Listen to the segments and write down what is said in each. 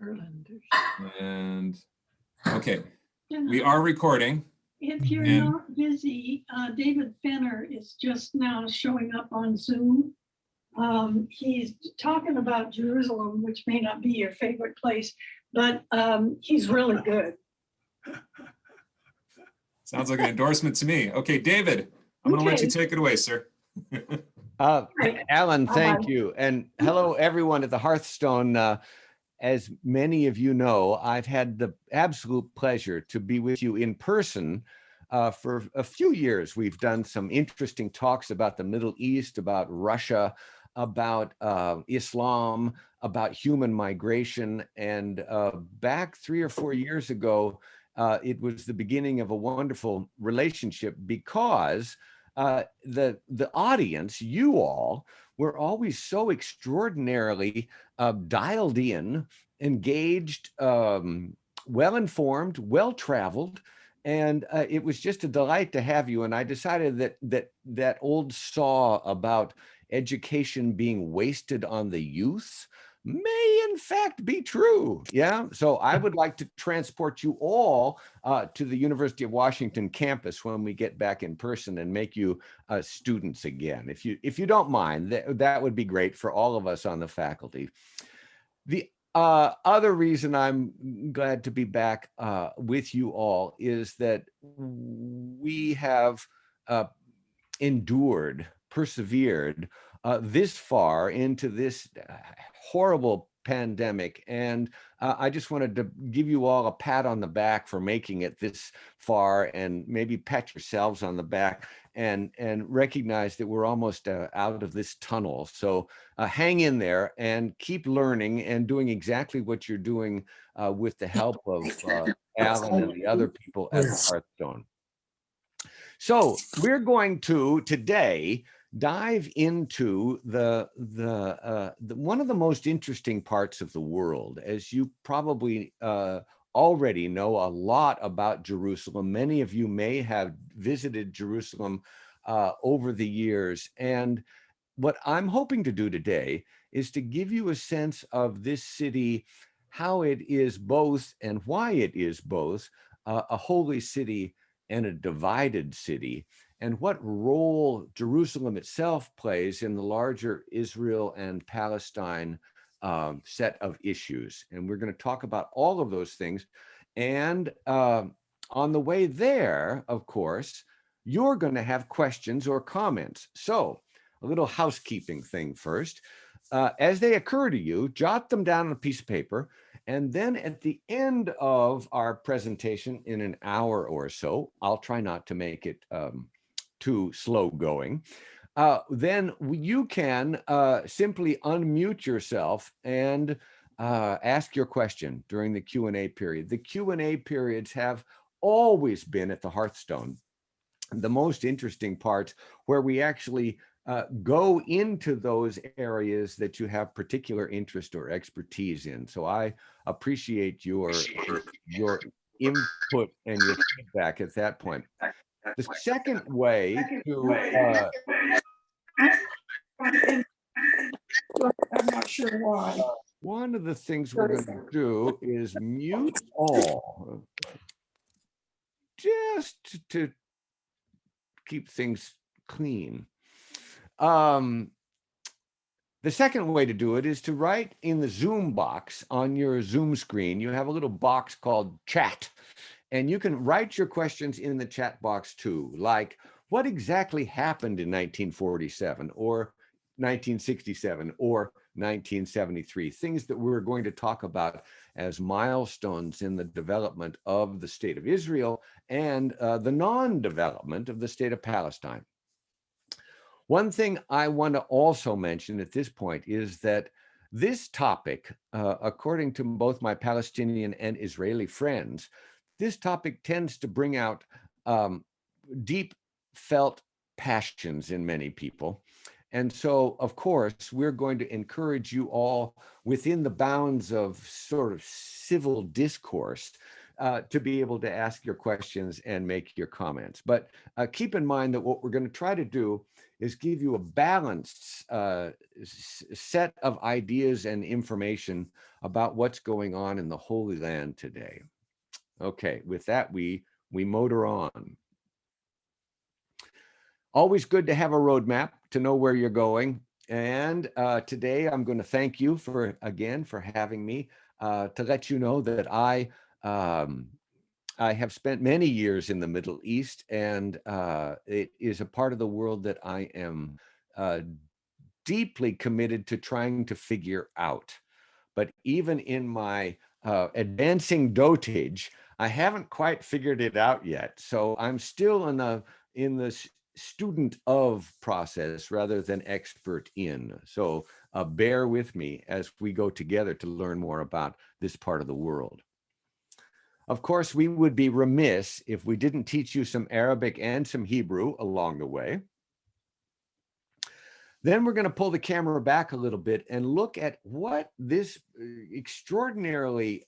Erlanders. And okay, we are recording. If you're not busy, David Fenner is just now showing up on Zoom. He's talking about Jerusalem, which may not be your favorite place, but he's really good. Sounds like an endorsement to me. Okay, David, I'm going to let you take it away, sir. Alan, thank you. And hello, everyone at the Hearthstone. As many of you know, I've had the absolute pleasure to be with you in person for a few years. We've done some interesting talks about the Middle East, about Russia, about Islam, about human migration. And back 3 or 4 years ago, it was the beginning of a wonderful relationship because the audience, you all, were always so extraordinarily dialed in, engaged, well-informed, well-traveled, and it was just a delight to have you. And I decided that old saw about education being wasted on the youth may in fact be true. Yeah. So I would like to transport you all to the University of Washington campus when we get back in person and make you students again. If you don't mind, that would be great for all of us on the faculty. The other reason I'm glad to be back with you all is that we have persevered this far into this horrible pandemic. And I just wanted to give you all a pat on the back for making it this far, and maybe pat yourselves on the back and recognize that we're almost out of this tunnel. So hang in there and keep learning and doing exactly what you're doing with the help of Alan and the other people at the Hearthstone. So we're going to today dive into the one of the most interesting parts of the world. As you probably already know a lot about Jerusalem. Many of you may have visited Jerusalem over the years. And what I'm hoping to do today is to give you a sense of this city, how it is both and why it is both a holy city and a divided city, and what role Jerusalem itself plays in the larger Israel and Palestine set of issues. And we're going to talk about all of those things. And on the way there, of course, you're going to have questions or comments. So a little housekeeping thing first. As they occur to you, jot them down on a piece of paper. And then at the end of our presentation in an hour or so, I'll try not to make it too slow going. Then you can simply unmute yourself and ask your question during the Q&A period. The Q&A periods have always been at the Hearthstone the most interesting parts, where we actually go into those areas that you have particular interest or expertise in. So I appreciate your input and your feedback at that point. The second way to I'm not sure why. one of the things we're going to do is mute all, just to keep things clean. The second way to do it is to write in the Zoom box on your Zoom screen. You have a little box called chat, and you can write your questions in the chat box too, like what exactly happened in 1947 or 1967 or 1973, things that we're going to talk about as milestones in the development of the state of Israel and the non-development of the state of Palestine. One thing I want to also mention at this point is that this topic, according to both my Palestinian and Israeli friends, this topic tends to bring out deep felt passions in many people. And so, of course, we're going to encourage you all within the bounds of sort of civil discourse to be able to ask your questions and make your comments. But keep in mind that what we're going to try to do is give you a balanced set of ideas and information about what's going on in the Holy Land today. Okay, with that, we motor on. Always good to have a roadmap to know where you're going. And today I'm going to thank you again for having me, to let you know that I have spent many years in the Middle East, and it is a part of the world that I am deeply committed to trying to figure out. But even in my advancing dotage, I haven't quite figured it out yet. So I'm still in the student of process rather than expert in. So bear with me as we go together to learn more about this part of the world. Of course, we would be remiss if we didn't teach you some Arabic and some Hebrew along the way. Then we're going to pull the camera back a little bit and look at what this extraordinarily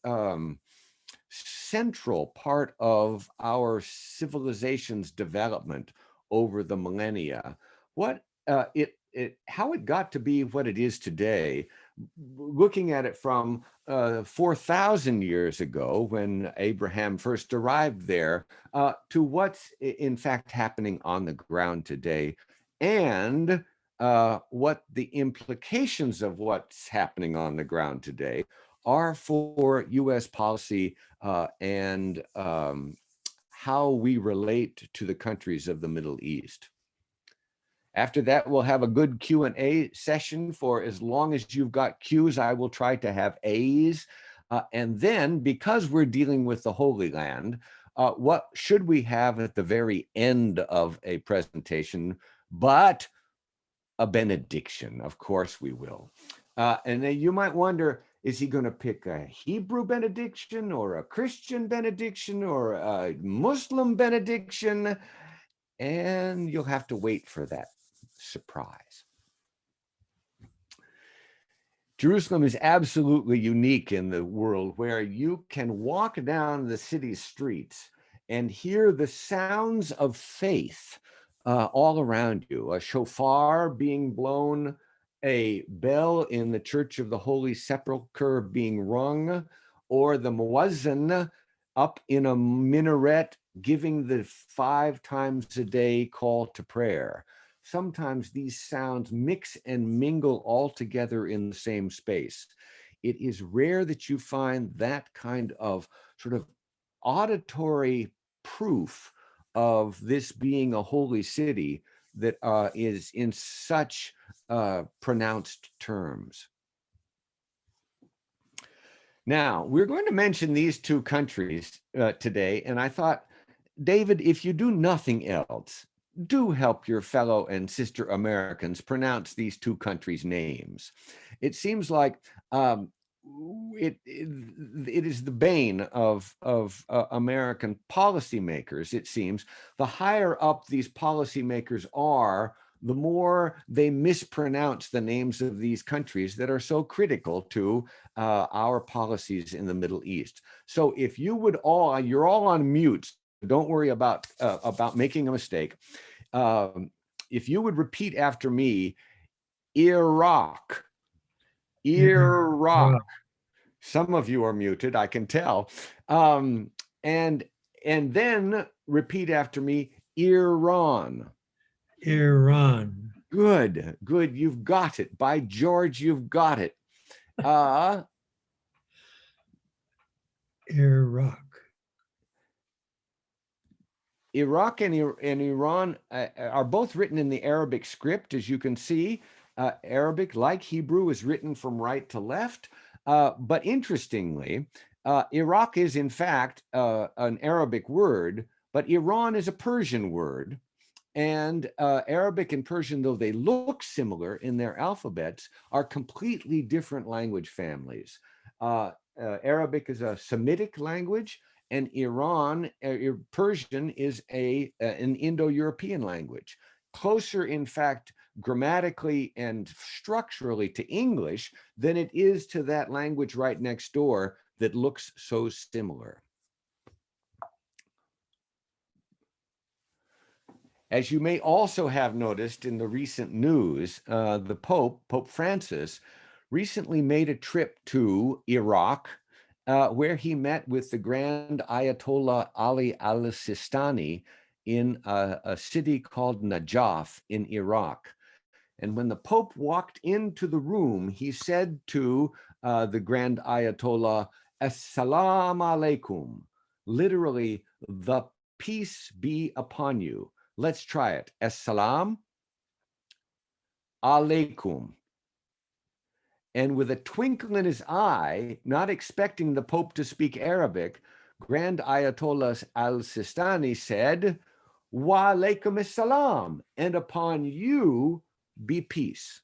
central part of our civilization's development over the millennia, how it got to be what it is today, looking at it from 4,000 years ago when Abraham first arrived there, to what's in fact happening on the ground today, and what the implications of what's happening on the ground today are for U.S. policy and how we relate to the countries of the Middle East. After that, we'll have a good Q&A session for as long as you've got Q's. I will try to have A's. And then, because we're dealing with the Holy Land, what should we have at the very end of a presentation but a benediction? Of course we will. And then you might wonder, is he going to pick a Hebrew benediction or a Christian benediction or a Muslim benediction? And you'll have to wait for that surprise. Jerusalem is absolutely unique in the world, where you can walk down the city streets and hear the sounds of faith all around you. A shofar being blown, a bell in the Church of the Holy Sepulchre being rung, or the muezzin up in a minaret giving the 5 times a day call to prayer. Sometimes these sounds mix and mingle all together in the same space. It is rare that you find that kind of sort of auditory proof of this being a holy city that is in such pronounced terms. Now, we're going to mention these 2 countries today, and I thought, David, if you do nothing else, do help your fellow and sister Americans pronounce these 2 countries' names. It seems like it is the bane of American policymakers, it seems. The higher up these policymakers are, the more they mispronounce the names of these countries that are so critical to our policies in the Middle East. So if you would all, you're all on mute, don't worry about making a mistake. If you would repeat after me, Iraq, Iraq. Some of you are muted, I can tell. And then repeat after me, Iran. Iran. Good, good. You've got it. By George, you've got it. Iraq. Iraq and Iran are both written in the Arabic script, as you can see. Arabic, like Hebrew, is written from right to left. But interestingly, Iraq is in fact an Arabic word, but Iran is a Persian word. And Arabic and Persian, though they look similar in their alphabets, are completely different language families. Arabic is a Semitic language, and Persian is an Indo-European language. Closer, in fact, grammatically and structurally to English than it is to that language right next door that looks so similar. As you may also have noticed in the recent news, the Pope Francis, recently made a trip to Iraq, where he met with the Grand Ayatollah Ali al-Sistani in a city called Najaf in Iraq. And when the Pope walked into the room, he said to the Grand Ayatollah, Assalamu alaikum, literally, the peace be upon you. Let's try it. Assalam alaikum. And with a twinkle in his eye, not expecting the Pope to speak Arabic, Grand Ayatollah al-Sistani said, Wa alaikum assalam, and upon you be peace.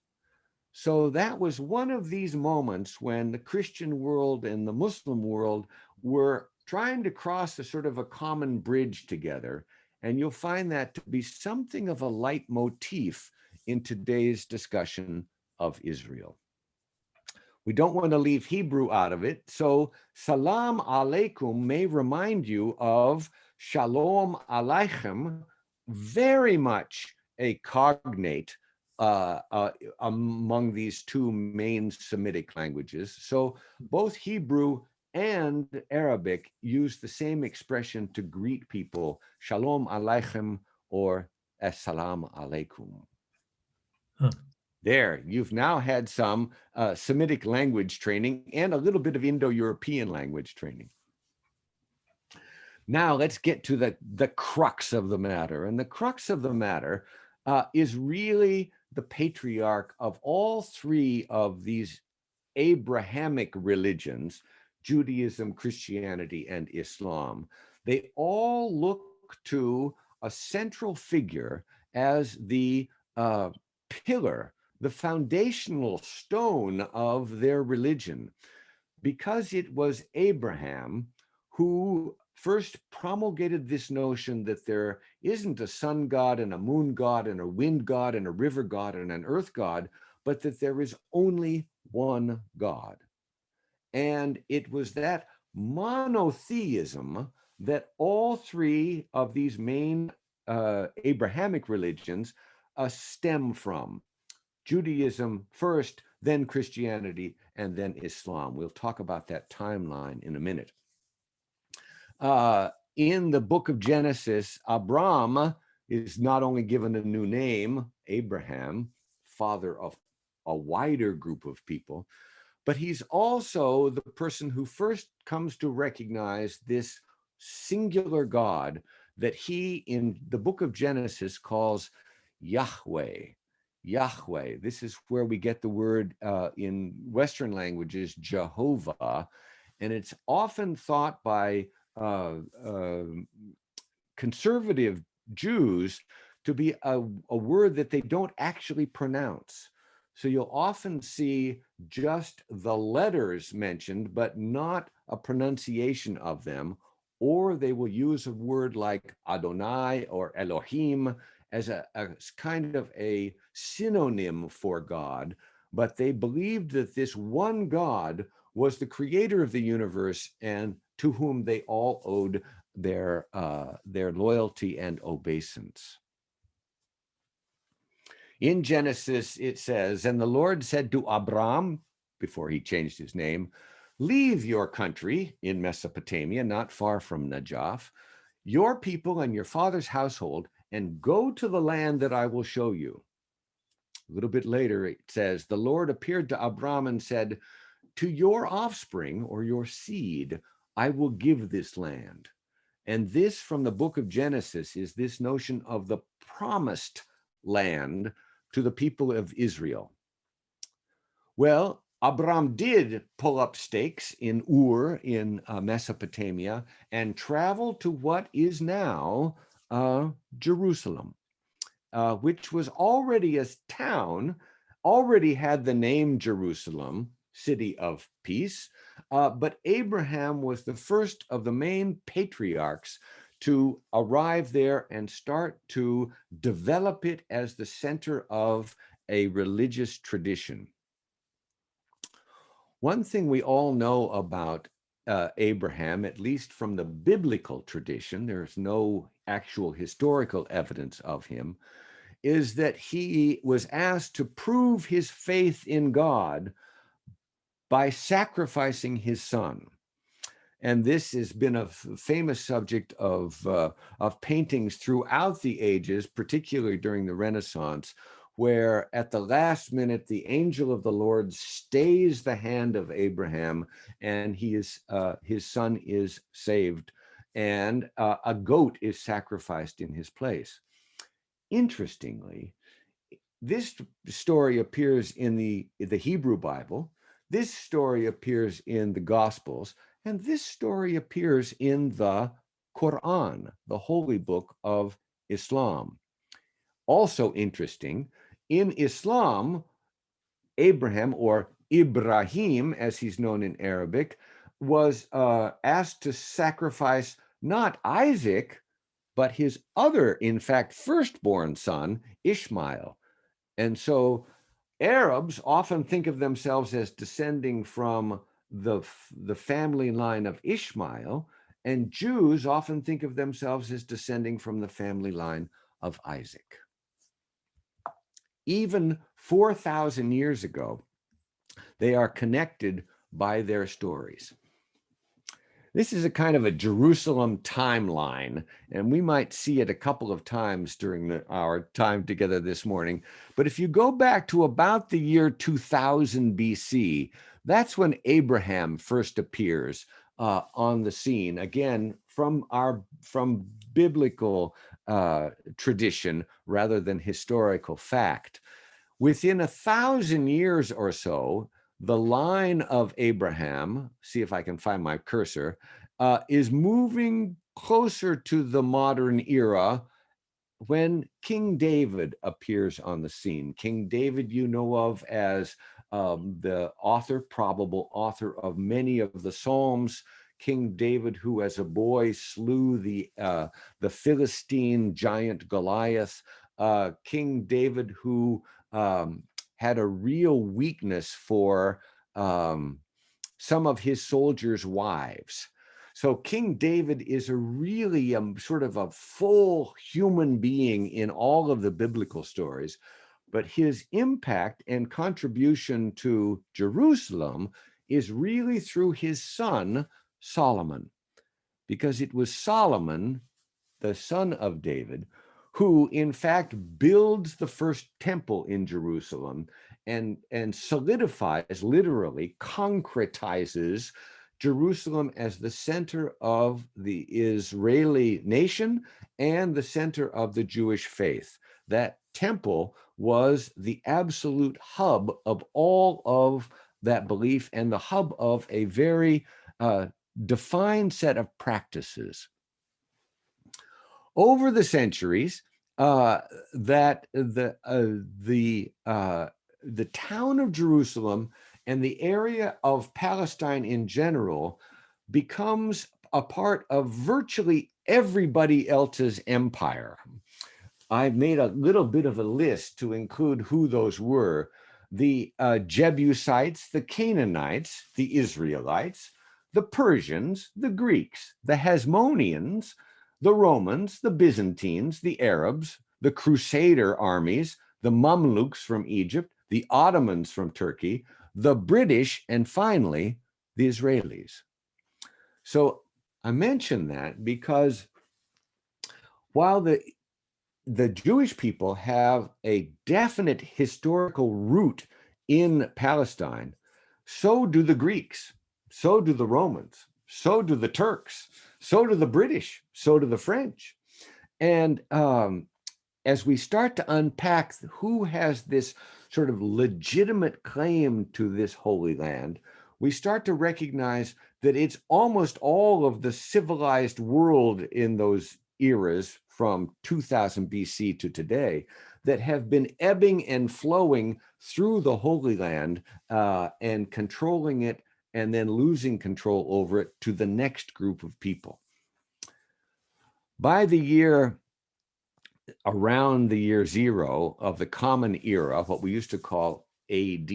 So that was one of these moments when the Christian world and the Muslim world were trying to cross a sort of a common bridge together. And you'll find that to be something of a leitmotif in today's discussion of Israel. We don't want to leave Hebrew out of it. So salam alaikum may remind you of shalom aleichem, very much a cognate among these two main Semitic languages. So both Hebrew and Arabic use the same expression to greet people, shalom aleichem or assalamu alaikum. Huh. There, you've now had some Semitic language training and a little bit of Indo-European language training. Now let's get to the crux of the matter. And the crux of the matter is really the patriarch of all three of these Abrahamic religions, Judaism, Christianity, and Islam. They all look to a central figure as the pillar, the foundational stone of their religion, because it was Abraham who first promulgated this notion that there isn't a sun god and a moon god and a wind god and a river god and an earth god, but that there is only one God. And it was that monotheism that all three of these main Abrahamic religions stem from. Judaism first, then Christianity, and then Islam. We'll talk about that timeline in a minute. In the book of Genesis, Abram is not only given a new name, Abraham, father of a wider group of people, but he's also the person who first comes to recognize this singular God that he, in the book of Genesis, calls Yahweh. Yahweh. This is where we get the word in Western languages, Jehovah, and it's often thought by conservative Jews to be a word that they don't actually pronounce. So you'll often see just the letters mentioned, but not a pronunciation of them, or they will use a word like Adonai or Elohim as a kind of a synonym for God, but they believed that this one God was the creator of the universe and to whom they all owed their loyalty and obeisance. In Genesis, it says, and the Lord said to Abram, before he changed his name, leave your country in Mesopotamia, not far from Najaf, your people and your father's household, and go to the land that I will show you. A little bit later, it says, the Lord appeared to Abram and said, to your offspring or your seed, I will give this land. And this from the book of Genesis is this notion of the promised land to the people of Israel. Well, Abram did pull up stakes in Ur in Mesopotamia and travel to what is now Jerusalem, which was already a town, already had the name Jerusalem, city of peace, but Abraham was the first of the main patriarchs to arrive there and start to develop it as the center of a religious tradition. One thing we all know about Abraham, at least from the biblical tradition, there's no actual historical evidence of him, is that he was asked to prove his faith in God by sacrificing his son. And this has been a famous subject of paintings throughout the ages, particularly during the Renaissance, where at the last minute, the angel of the Lord stays the hand of Abraham, and his son is saved, and a goat is sacrificed in his place. Interestingly, this story appears in the Hebrew Bible. This story appears in the Gospels, and this story appears in the Quran, the holy book of Islam. Also interesting, in Islam, Abraham, or Ibrahim, as he's known in Arabic, was asked to sacrifice not Isaac, but his other, in fact, firstborn son, Ishmael. And so Arabs often think of themselves as descending from the family line of Ishmael, and Jews often think of themselves as descending from the family line of Isaac. Even 4,000 years ago, they are connected by their stories. This is a kind of a Jerusalem timeline, and we might see it a couple of times during our time together this morning. But if you go back to about the year 2000 BC, that's when Abraham first appears on the scene, again, from biblical tradition rather than historical fact. Within 1,000 years or so, the line of Abraham, see if I can find my cursor, is moving closer to the modern era when King David appears on the scene. King David, you know of as the probable author of many of the Psalms. King David, who as a boy slew the Philistine giant Goliath. King David, who had a real weakness for some of his soldiers' wives. So King David is a really sort of a full human being in all of the biblical stories, but his impact and contribution to Jerusalem is really through his son, Solomon, because it was Solomon, the son of David, who in fact builds the first temple in Jerusalem and solidifies, literally concretizes Jerusalem as the center of the Israeli nation and the center of the Jewish faith. That temple was the absolute hub of all of that belief and the hub of a very defined set of practices. Over the centuries, that the town of Jerusalem and the area of Palestine in general becomes a part of virtually everybody else's empire. I've made a little bit of a list to include who those were. The Jebusites, the Canaanites, the Israelites, the Persians, the Greeks, the Hasmoneans, the Romans, the Byzantines, the Arabs, the Crusader armies, the Mamluks from Egypt, the Ottomans from Turkey, the British, and finally, the Israelis. So I mention that because while the Jewish people have a definite historical root in Palestine, so do the Greeks, so do the Romans, so do the Turks, so do the British, so do the French. And as we start to unpack who has this sort of legitimate claim to this Holy Land, we start to recognize that it's almost all of the civilized world in those eras from 2000 BC to today that have been ebbing and flowing through the Holy Land and controlling it and then losing control over it to the next group of people. By the year, around the year 0 of the Common Era, what we used to call AD,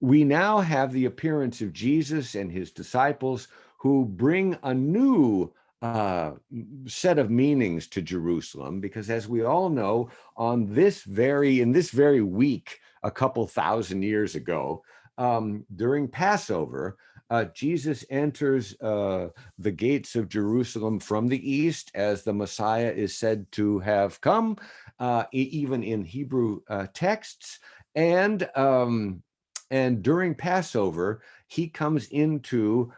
we now have the appearance of Jesus and his disciples who bring a new set of meanings to Jerusalem, because as we all know, in this very week, a couple thousand years ago, during Passover, Jesus enters the gates of Jerusalem from the east, as the Messiah is said to have come, even in Hebrew texts, and during Passover, he comes into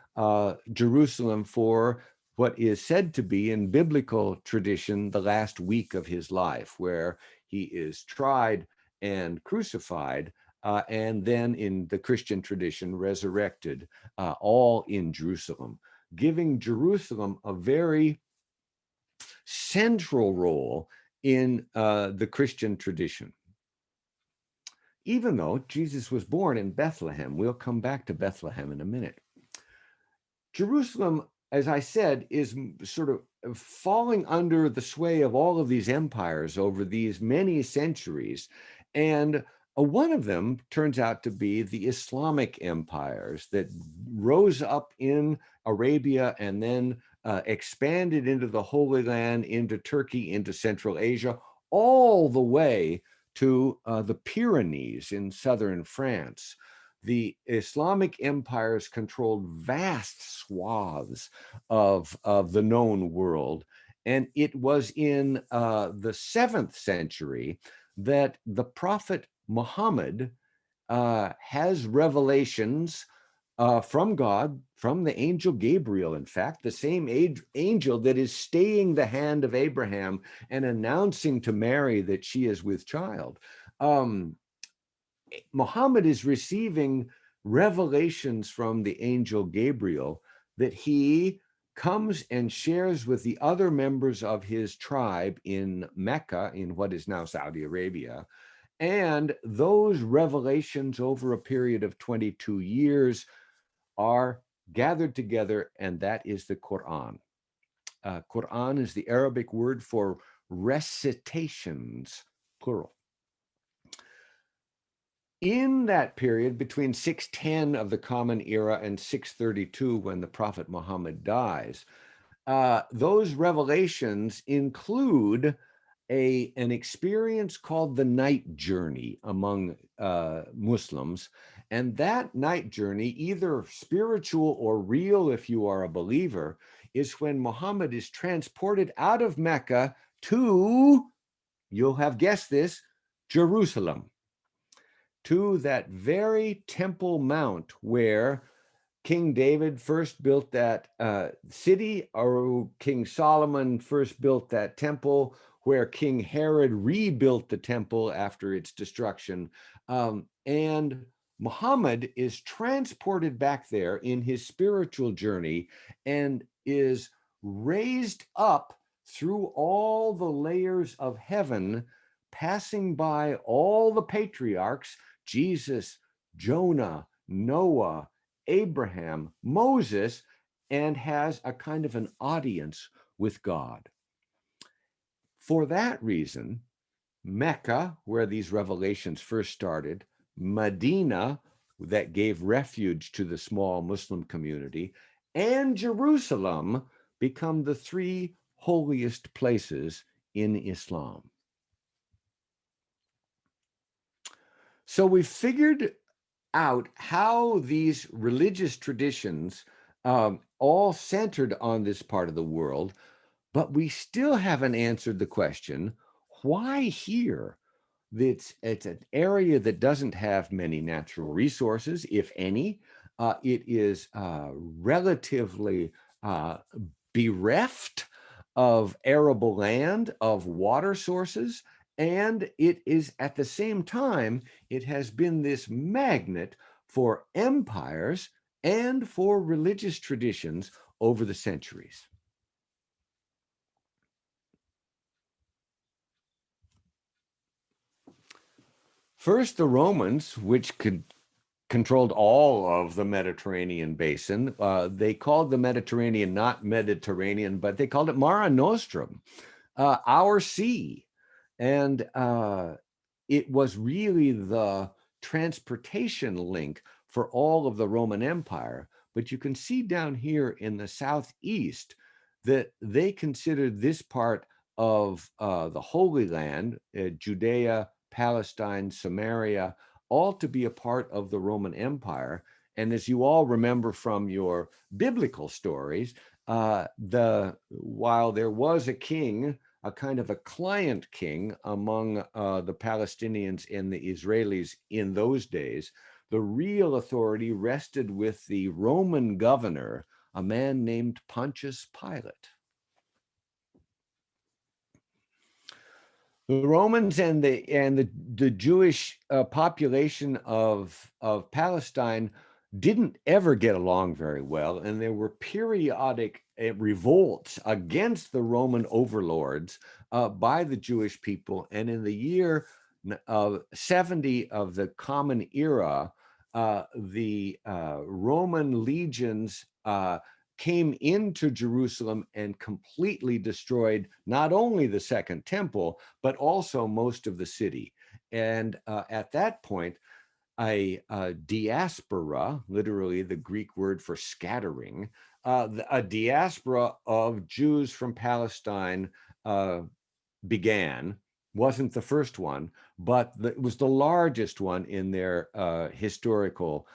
Jerusalem for what is said to be, in biblical tradition, the last week of his life, where he is tried and crucified, and then in the Christian tradition, resurrected, all in Jerusalem, giving Jerusalem a very central role in the Christian tradition. Even though Jesus was born in Bethlehem, we'll come back to Bethlehem in a minute. Jerusalem, as I said, is sort of falling under the sway of all of these empires over these many centuries. And one of them turns out to be the Islamic empires that rose up in Arabia and then expanded into the Holy Land, into Turkey, into Central Asia, all the way to the Pyrenees in southern France. The Islamic empires controlled vast swaths of the known world. And it was in the 7th century that the prophet Muhammad has revelations from God, from the angel Gabriel, in fact, the same angel that is staying the hand of Abraham and announcing to Mary that she is with child. Muhammad is receiving revelations from the angel Gabriel that he comes and shares with the other members of his tribe in Mecca, in what is now Saudi Arabia. And those revelations over a period of 22 years are gathered together, and that is the Quran. Quran is the Arabic word for recitations, plural. In that period between 610 of the Common Era and 632, when the Prophet Muhammad dies, those revelations include an experience called the night journey among Muslims. And that night journey, either spiritual or real if you are a believer, is when Muhammad is transported out of Mecca to, you'll have guessed this, Jerusalem, to that very Temple Mount where King David first built that city, or King Solomon first built that temple, where King Herod rebuilt the temple after its destruction. And Muhammad is transported back there in his spiritual journey and is raised up through all the layers of heaven, passing by all the patriarchs, Jesus, Jonah, Noah, Abraham, Moses, and has a kind of an audience with God. For that reason, Mecca, where these revelations first started, Medina, that gave refuge to the small Muslim community, and Jerusalem become the 3 holiest places in Islam. So we figured out how these religious traditions all centered on this part of the world, but we still haven't answered the question, why here? It's an area that doesn't have many natural resources, if any. It is relatively bereft of arable land, of water sources, and it is at the same time, it has been this magnet for empires and for religious traditions over the centuries. First, the Romans, which controlled all of the Mediterranean basin. They called the Mediterranean not Mediterranean, but they called it Mare Nostrum, our sea. And it was really the transportation link for all of the Roman Empire. But you can see down here in the southeast that they considered this part of the Holy Land, Judea, Palestine, Samaria, all to be a part of the Roman Empire. And as you all remember from your biblical stories, while there was a king, a kind of a client king among the Palestinians and the Israelis in those days, the real authority rested with the Roman governor, a man named Pontius Pilate. The Romans and the Jewish population of Palestine didn't ever get along very well, and there were periodic revolts against the Roman overlords by the Jewish people. And in the year 70 of the Common Era, the Roman legions came into Jerusalem and completely destroyed not only the Second Temple, but also most of the city. And at that point, a diaspora, literally the Greek word for scattering, a diaspora of Jews from Palestine began. Wasn't the first one, but it was the largest one in their historical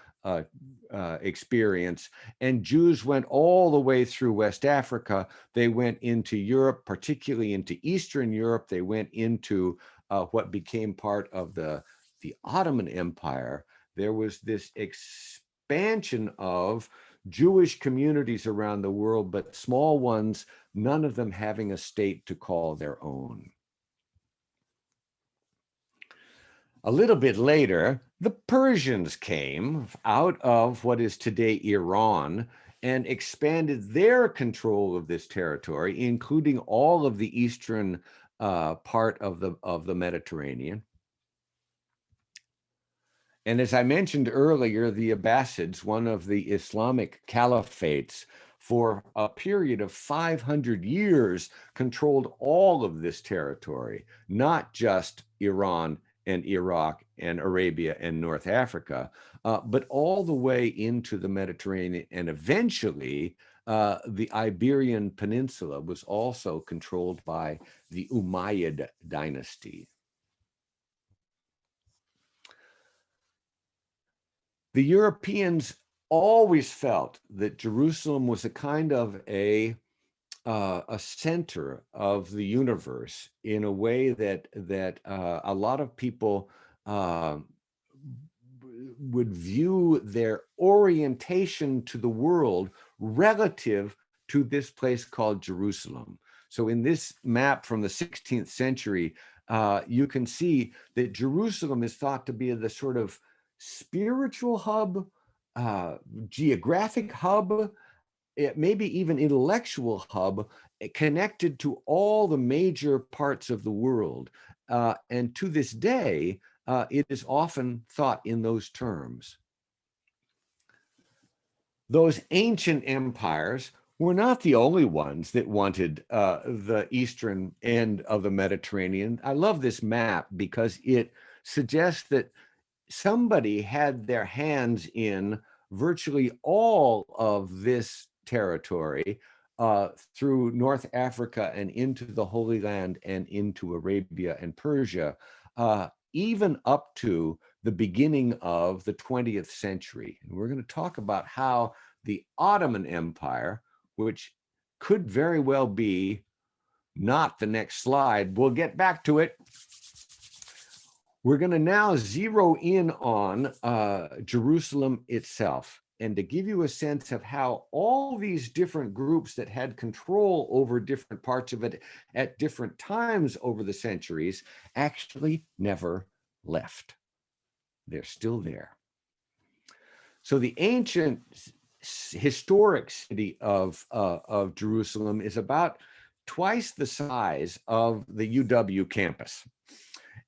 experience. And Jews went all the way through West Africa. They went into Europe, particularly into Eastern Europe. They went into what became part of the Ottoman Empire. There was this expansion of Jewish communities around the world, but small ones, none of them having a state to call their own. A little bit later, the Persians came out of what is today Iran and expanded their control of this territory, including all of the eastern part of the Mediterranean. And as I mentioned earlier, the Abbasids, one of the Islamic caliphates, for a period of 500 years, controlled all of this territory, not just Iran and Iraq and Arabia and North Africa, but all the way into the Mediterranean. And eventually, the Iberian Peninsula was also controlled by the Umayyad dynasty. The Europeans always felt that Jerusalem was a kind of a center of the universe in a way that a lot of people would view their orientation to the world relative to this place called Jerusalem. So in this map from the 16th century, you can see that Jerusalem is thought to be the sort of spiritual hub, geographic hub, maybe even intellectual hub, connected to all the major parts of the world. And to this day, it is often thought in those terms. Those ancient empires were not the only ones that wanted the eastern end of the Mediterranean. I love this map because it suggests that somebody had their hands in virtually all of this territory through North Africa and into the Holy Land and into Arabia and Persia, even up to the beginning of the 20th century. And we're going to talk about how the Ottoman Empire, which could very well be not the next slide, we'll get back to it. We're going to now zero in on Jerusalem itself, and to give you a sense of how all these different groups that had control over different parts of it at different times over the centuries actually never left. They're still there. So the ancient historic city of Jerusalem is about twice the size of the UW campus.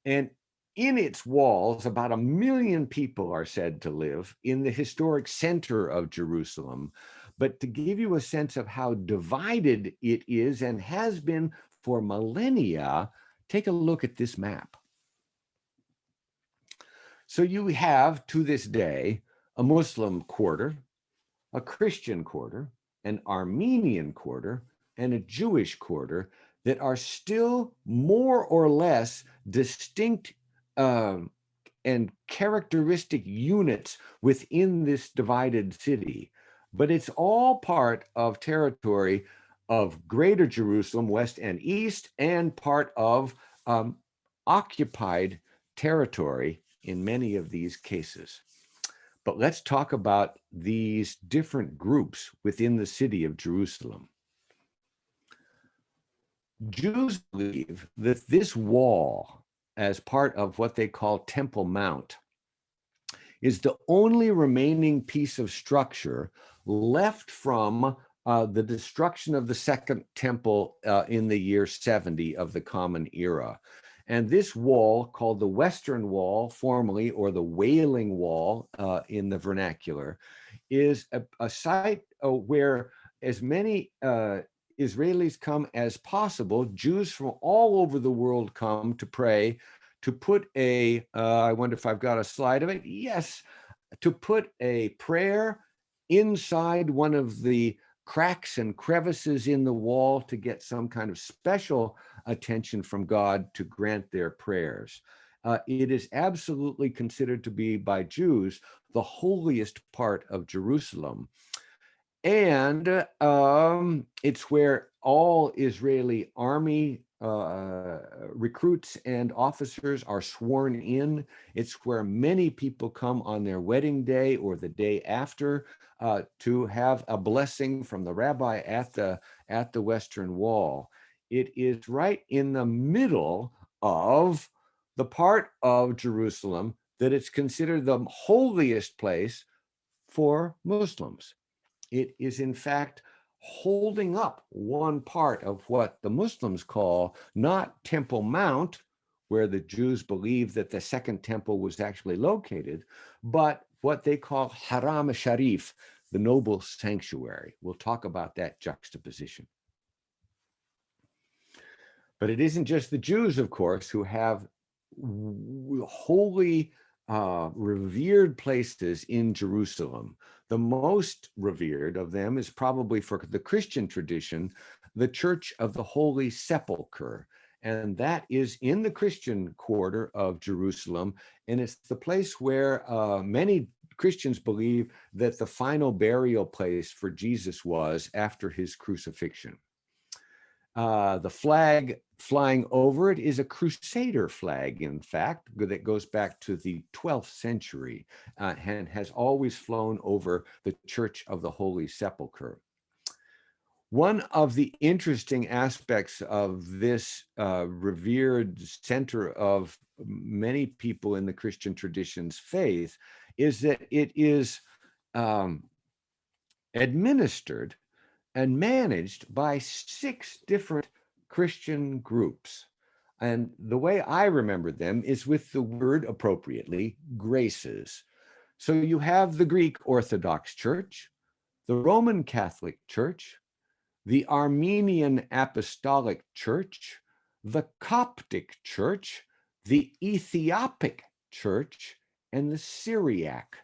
And in its walls, about 1 million people are said to live in the historic center of Jerusalem. But to give you a sense of how divided it is and has been for millennia, take a look at this map. So you have, to this day, a Muslim quarter, a Christian quarter, an Armenian quarter, and a Jewish quarter that are still more or less distinct and characteristic units within this divided city. But it's all part of territory of Greater Jerusalem, west and east, and part of occupied territory in many of these cases. But let's talk about these different groups within the city of Jerusalem. Jews believe that this wall, as part of what they call Temple Mount, is the only remaining piece of structure left from the destruction of the Second Temple in the year 70 of the Common Era. And this wall, called the Western Wall formerly, or the Wailing Wall in the vernacular, is a site where as many Israelis come as possible. Jews from all over the world come to pray, to put I wonder if I've got a slide of it. Yes, to put a prayer inside one of the cracks and crevices in the wall to get some kind of special attention from God to grant their prayers. It is absolutely considered to be by Jews the holiest part of Jerusalem. And it's where all Israeli army recruits and officers are sworn in. It's where many people come on their wedding day or the day after to have a blessing from the rabbi at the Western Wall. It is right in the middle of the part of Jerusalem that it's considered the holiest place for Muslims. It is in fact holding up one part of what the Muslims call not Temple Mount, where the Jews believe that the Second Temple was actually located, but what they call Haram Sharif, the noble sanctuary. We'll talk about that juxtaposition. But it isn't just the Jews, of course, who have holy, revered places in Jerusalem. The most revered of them is probably, for the Christian tradition, the Church of the Holy Sepulchre. And that is in the Christian quarter of Jerusalem. And it's the place where many Christians believe that the final burial place for Jesus was after his crucifixion. The flag flying over it is a Crusader flag, in fact, that goes back to the 12th century and has always flown over the Church of the Holy Sepulchre. One of the interesting aspects of this revered center of many people in the Christian tradition's faith is that it is administered and managed by 6 different Christian groups. And the way I remember them is with the word, appropriately, graces. So you have the Greek Orthodox Church, the Roman Catholic Church, the Armenian Apostolic Church, the Coptic Church, the Ethiopic Church, and the Syriac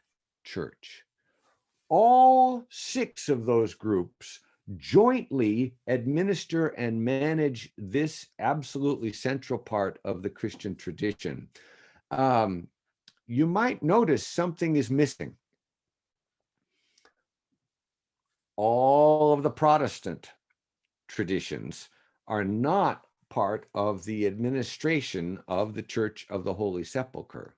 Church. All 6 of those groups jointly administer and manage this absolutely central part of the Christian tradition. You might notice something is missing. All of the Protestant traditions are not part of the administration of the Church of the Holy Sepulchre.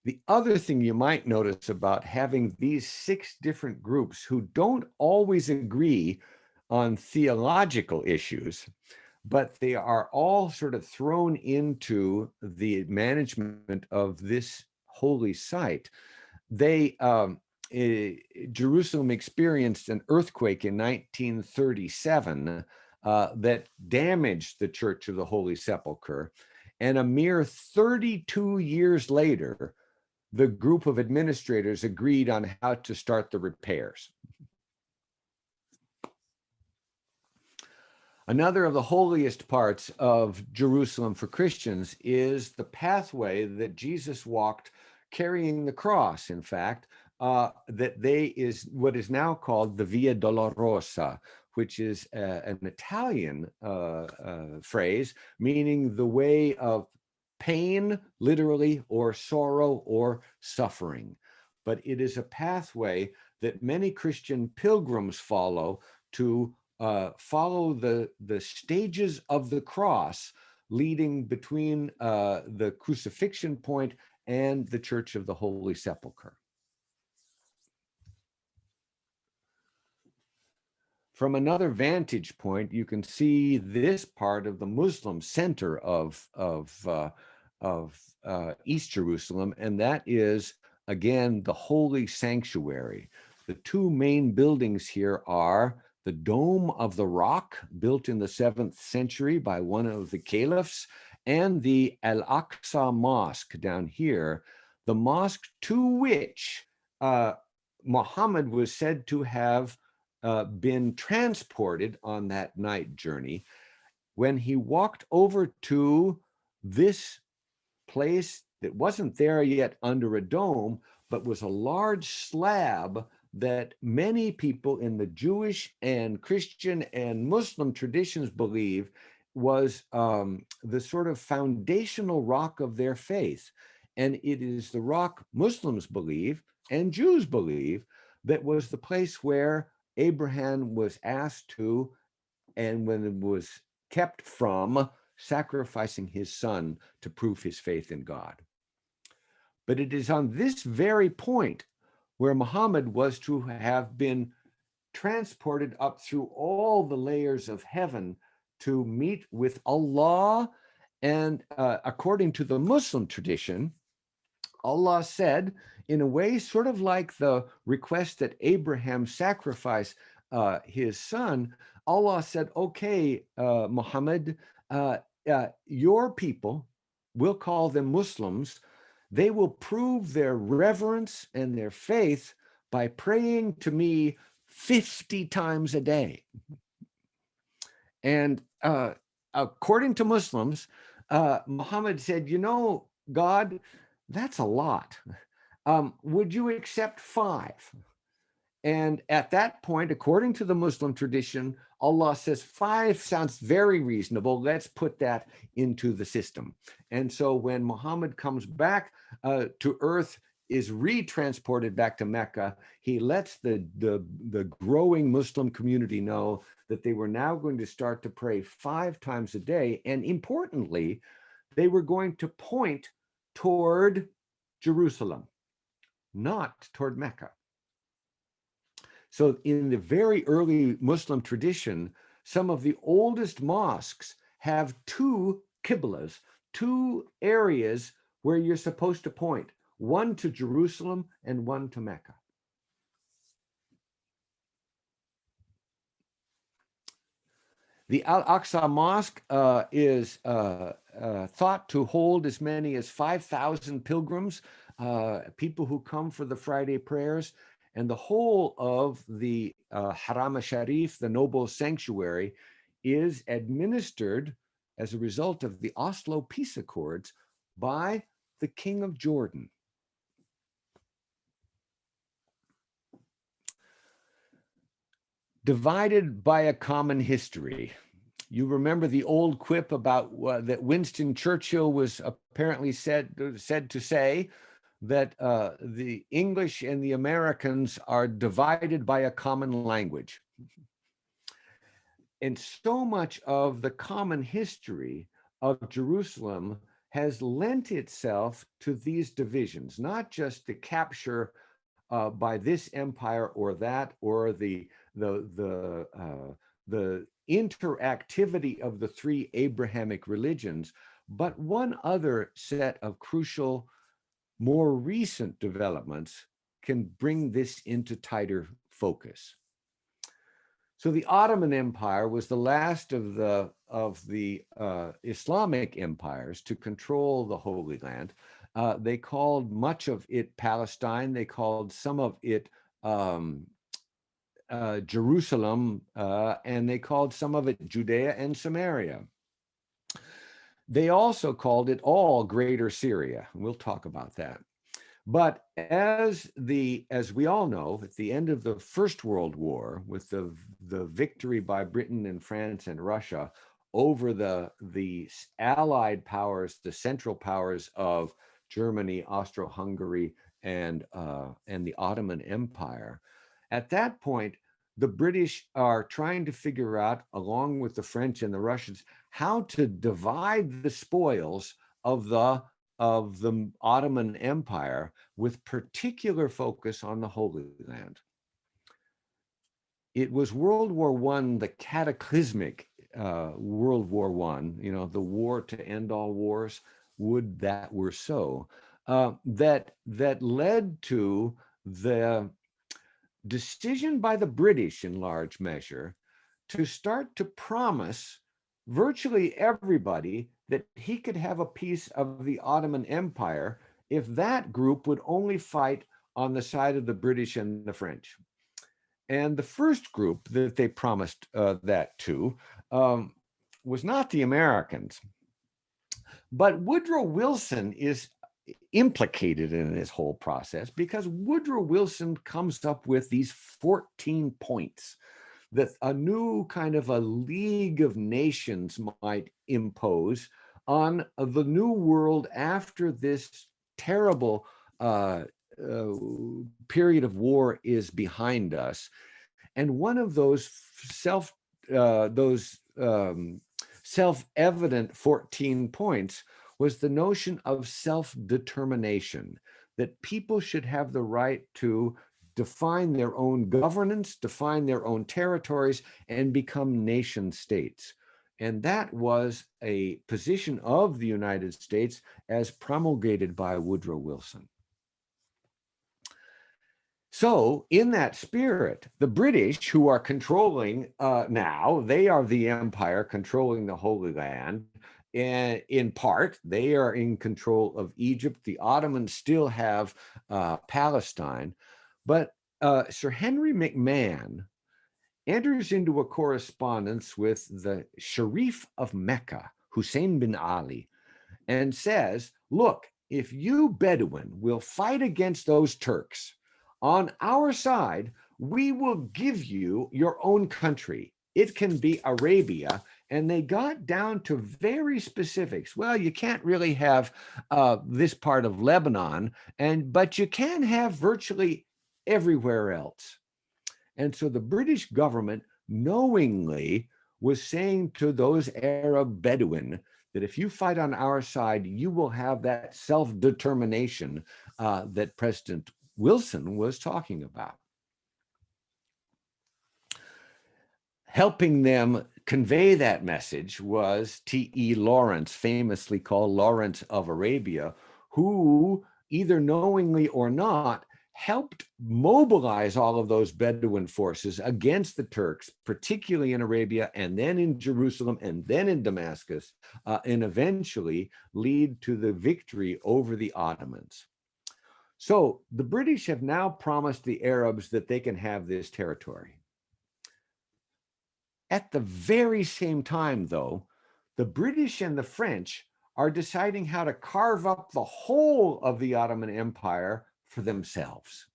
The other thing you might notice about having these 6 different groups who don't always agree on theological issues, but they are all sort of thrown into the management of this holy site. Jerusalem experienced an earthquake in 1937 that damaged the Church of the Holy Sepulchre. And a mere 32 years later, the group of administrators agreed on how to start the repairs. Another of the holiest parts of Jerusalem for Christians is the pathway that Jesus walked carrying the cross, in fact, that they is what is now called the Via Dolorosa, which is an Italian phrase meaning the way of pain, literally, or sorrow or suffering. But it is a pathway that many Christian pilgrims follow to follow the stages of the cross leading between the crucifixion point and the Church of the Holy Sepulchre. From another vantage point, you can see this part of the Muslim center of East Jerusalem, and that is, again, the Holy Sanctuary. The two main buildings here are the Dome of the Rock, built in the 7th century by one of the caliphs, and the Al-Aqsa Mosque down here, the mosque to which Muhammad was said to have been transported on that night journey when he walked over to this place that wasn't there yet under a dome, but was a large slab that many people in the Jewish and Christian and Muslim traditions believe was the sort of foundational rock of their faith. And it is the rock Muslims believe and Jews believe that was the place where Abraham was asked to, and when it was kept from, sacrificing his son to prove his faith in God. But it is on this very point where Muhammad was to have been transported up through all the layers of heaven to meet with Allah. And according to the Muslim tradition, Allah said, in a way sort of like the request that Abraham sacrifice his son, Allah said, okay, Muhammad, your people, we'll call them Muslims, they will prove their reverence and their faith by praying to me 50 times a day. And according to Muslims, Muhammad said, you know, God, that's a lot. Would you accept 5? And at that point, according to the Muslim tradition, Allah says 5 sounds very reasonable. Let's put that into the system. And so when Muhammad comes back to earth, is retransported back to Mecca, he lets the growing Muslim community know that they were now going to start to pray 5 times a day. And importantly, they were going to point toward Jerusalem, not toward Mecca. So in the very early Muslim tradition, some of the oldest mosques have 2 qiblas, 2 areas where you're supposed to point, one to Jerusalem and one to Mecca. The Al-Aqsa Mosque is thought to hold as many as 5,000 pilgrims, people who come for the Friday prayers. And the whole of the Haram al-Sharif, the noble sanctuary, is administered as a result of the Oslo Peace Accords by the King of Jordan. Divided by a common history. You remember the old quip about that Winston Churchill was apparently said to say, that the English and the Americans are divided by a common language. And so much of the common history of Jerusalem has lent itself to these divisions, not just the capture by this empire or that, or the interactivity of the 3 Abrahamic religions, but one other set of crucial, more recent developments can bring this into tighter focus. So the Ottoman Empire was the last of the Islamic empires to control the Holy Land. They called much of it Palestine. They called some of it Jerusalem, and they called some of it Judea and Samaria. They also called it all Greater Syria. We'll talk about that. But as we all know, at the end of the First World War, with the victory by Britain and France and Russia over the Allied powers, the Central Powers of Germany, Austro-Hungary, and the Ottoman Empire, at that point, the British are trying to figure out, along with the French and the Russians, how to divide the spoils of the Ottoman Empire, with particular focus on the Holy Land. It was World War I, the cataclysmic World War I, the war to end all wars. Would that were so. That led to the decision by the British, in large measure, to start to promise virtually everybody that he could have a piece of the Ottoman Empire if that group would only fight on the side of the British and the French. And the first group that they promised that to was not the Americans. But Woodrow Wilson is implicated in this whole process, because Woodrow Wilson comes up with these 14 points that a new kind of a League of Nations might impose on the new world after this terrible period of war is behind us. And one of those self-evident 14 points was the notion of self-determination, that people should have the right to define their own governance, define their own territories, and become nation states. And that was a position of the United States as promulgated by Woodrow Wilson. So in that spirit, the British, who are controlling now, they are the empire controlling the Holy Land. And in part, they are in control of Egypt. The Ottomans still have Palestine. But Sir Henry McMahon enters into a correspondence with the Sharif of Mecca, Hussein bin Ali, and says, look, if you Bedouin will fight against those Turks, on our side, we will give you your own country. It can be Arabia. And they got down to very specifics. Well, you can't really have this part of Lebanon, but you can have virtually everywhere else. And so the British government knowingly was saying to those Arab Bedouin that if you fight on our side, you will have that self-determination that President Wilson was talking about. Helping them convey that message was T.E. Lawrence, famously called Lawrence of Arabia, who, either knowingly or not, helped mobilize all of those Bedouin forces against the Turks, particularly in Arabia, and then in Jerusalem, and then in Damascus, and eventually lead to the victory over the Ottomans. So the British have now promised the Arabs that they can have this territory. At the very same time, though, the British and the French are deciding how to carve up the whole of the Ottoman Empire for themselves.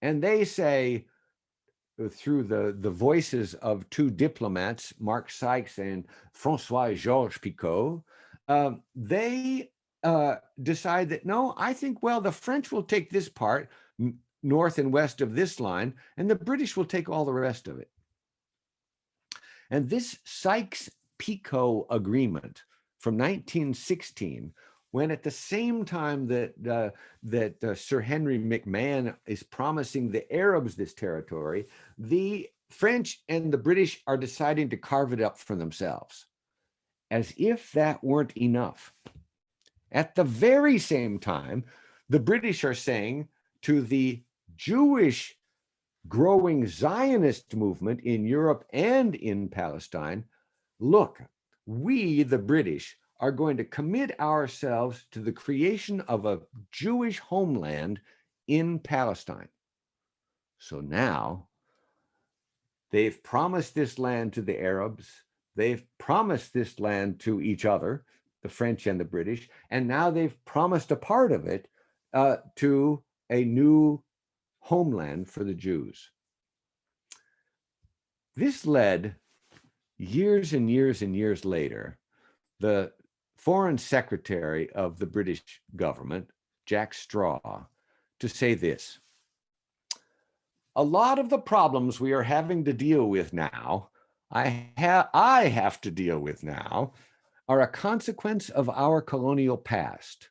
And they say, through the voices of two diplomats, Mark Sykes and François-Georges Picot, they decide that, no, I think, well, the French will take this part, north and west of this line, and the British will take all the rest of it. And this Sykes-Picot agreement from 1916, when at the same time that Sir Henry McMahon is promising the Arabs this territory, the French and the British are deciding to carve it up for themselves, as if that weren't enough. At the very same time, the British are saying to the Jewish growing Zionist movement in Europe and in Palestine, look, we, the British, are going to commit ourselves to the creation of a Jewish homeland in Palestine. So now they've promised this land to the Arabs, they've promised this land to each other, the French and the British, and now they've promised a part of it to a new homeland for the Jews. This led years and years and years later, the Foreign Secretary of the British government, Jack Straw, to say this: a lot of the problems we are having to deal with now, I have to deal with now, are a consequence of our colonial past.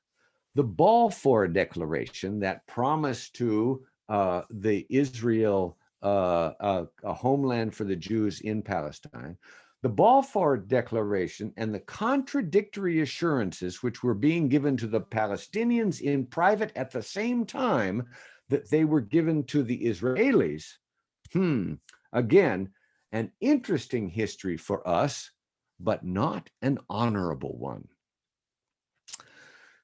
The Balfour Declaration that promised to the Israel a homeland for the Jews in Palestine, the Balfour Declaration and the contradictory assurances which were being given to the Palestinians in private at the same time that they were given to the Israelis. Again, an interesting history for us, but not an honorable one.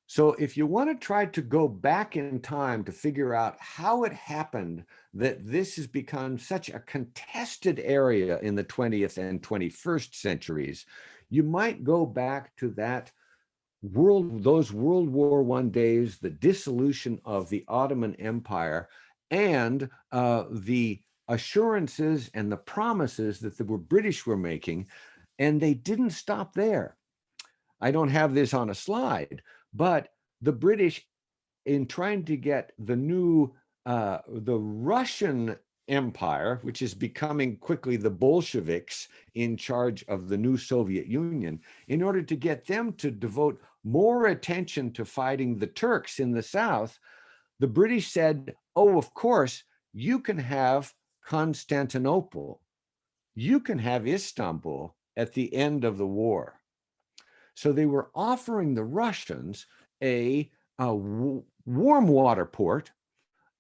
So if you want to try to go back in time to figure out how it happened that this has become such a contested area in the 20th and 21st centuries, you might go back to those World War I days, the dissolution of the Ottoman Empire, and the assurances and the promises that the British were making, and they didn't stop there. I don't have this on a slide, but the British, in trying to get the Russian Empire, which is becoming quickly the Bolsheviks in charge of the new Soviet Union, in order to get them to devote more attention to fighting the Turks in the south, the British said, oh, of course, you can have Constantinople, you can have Istanbul at the end of the war. So they were offering the Russians a warm water port,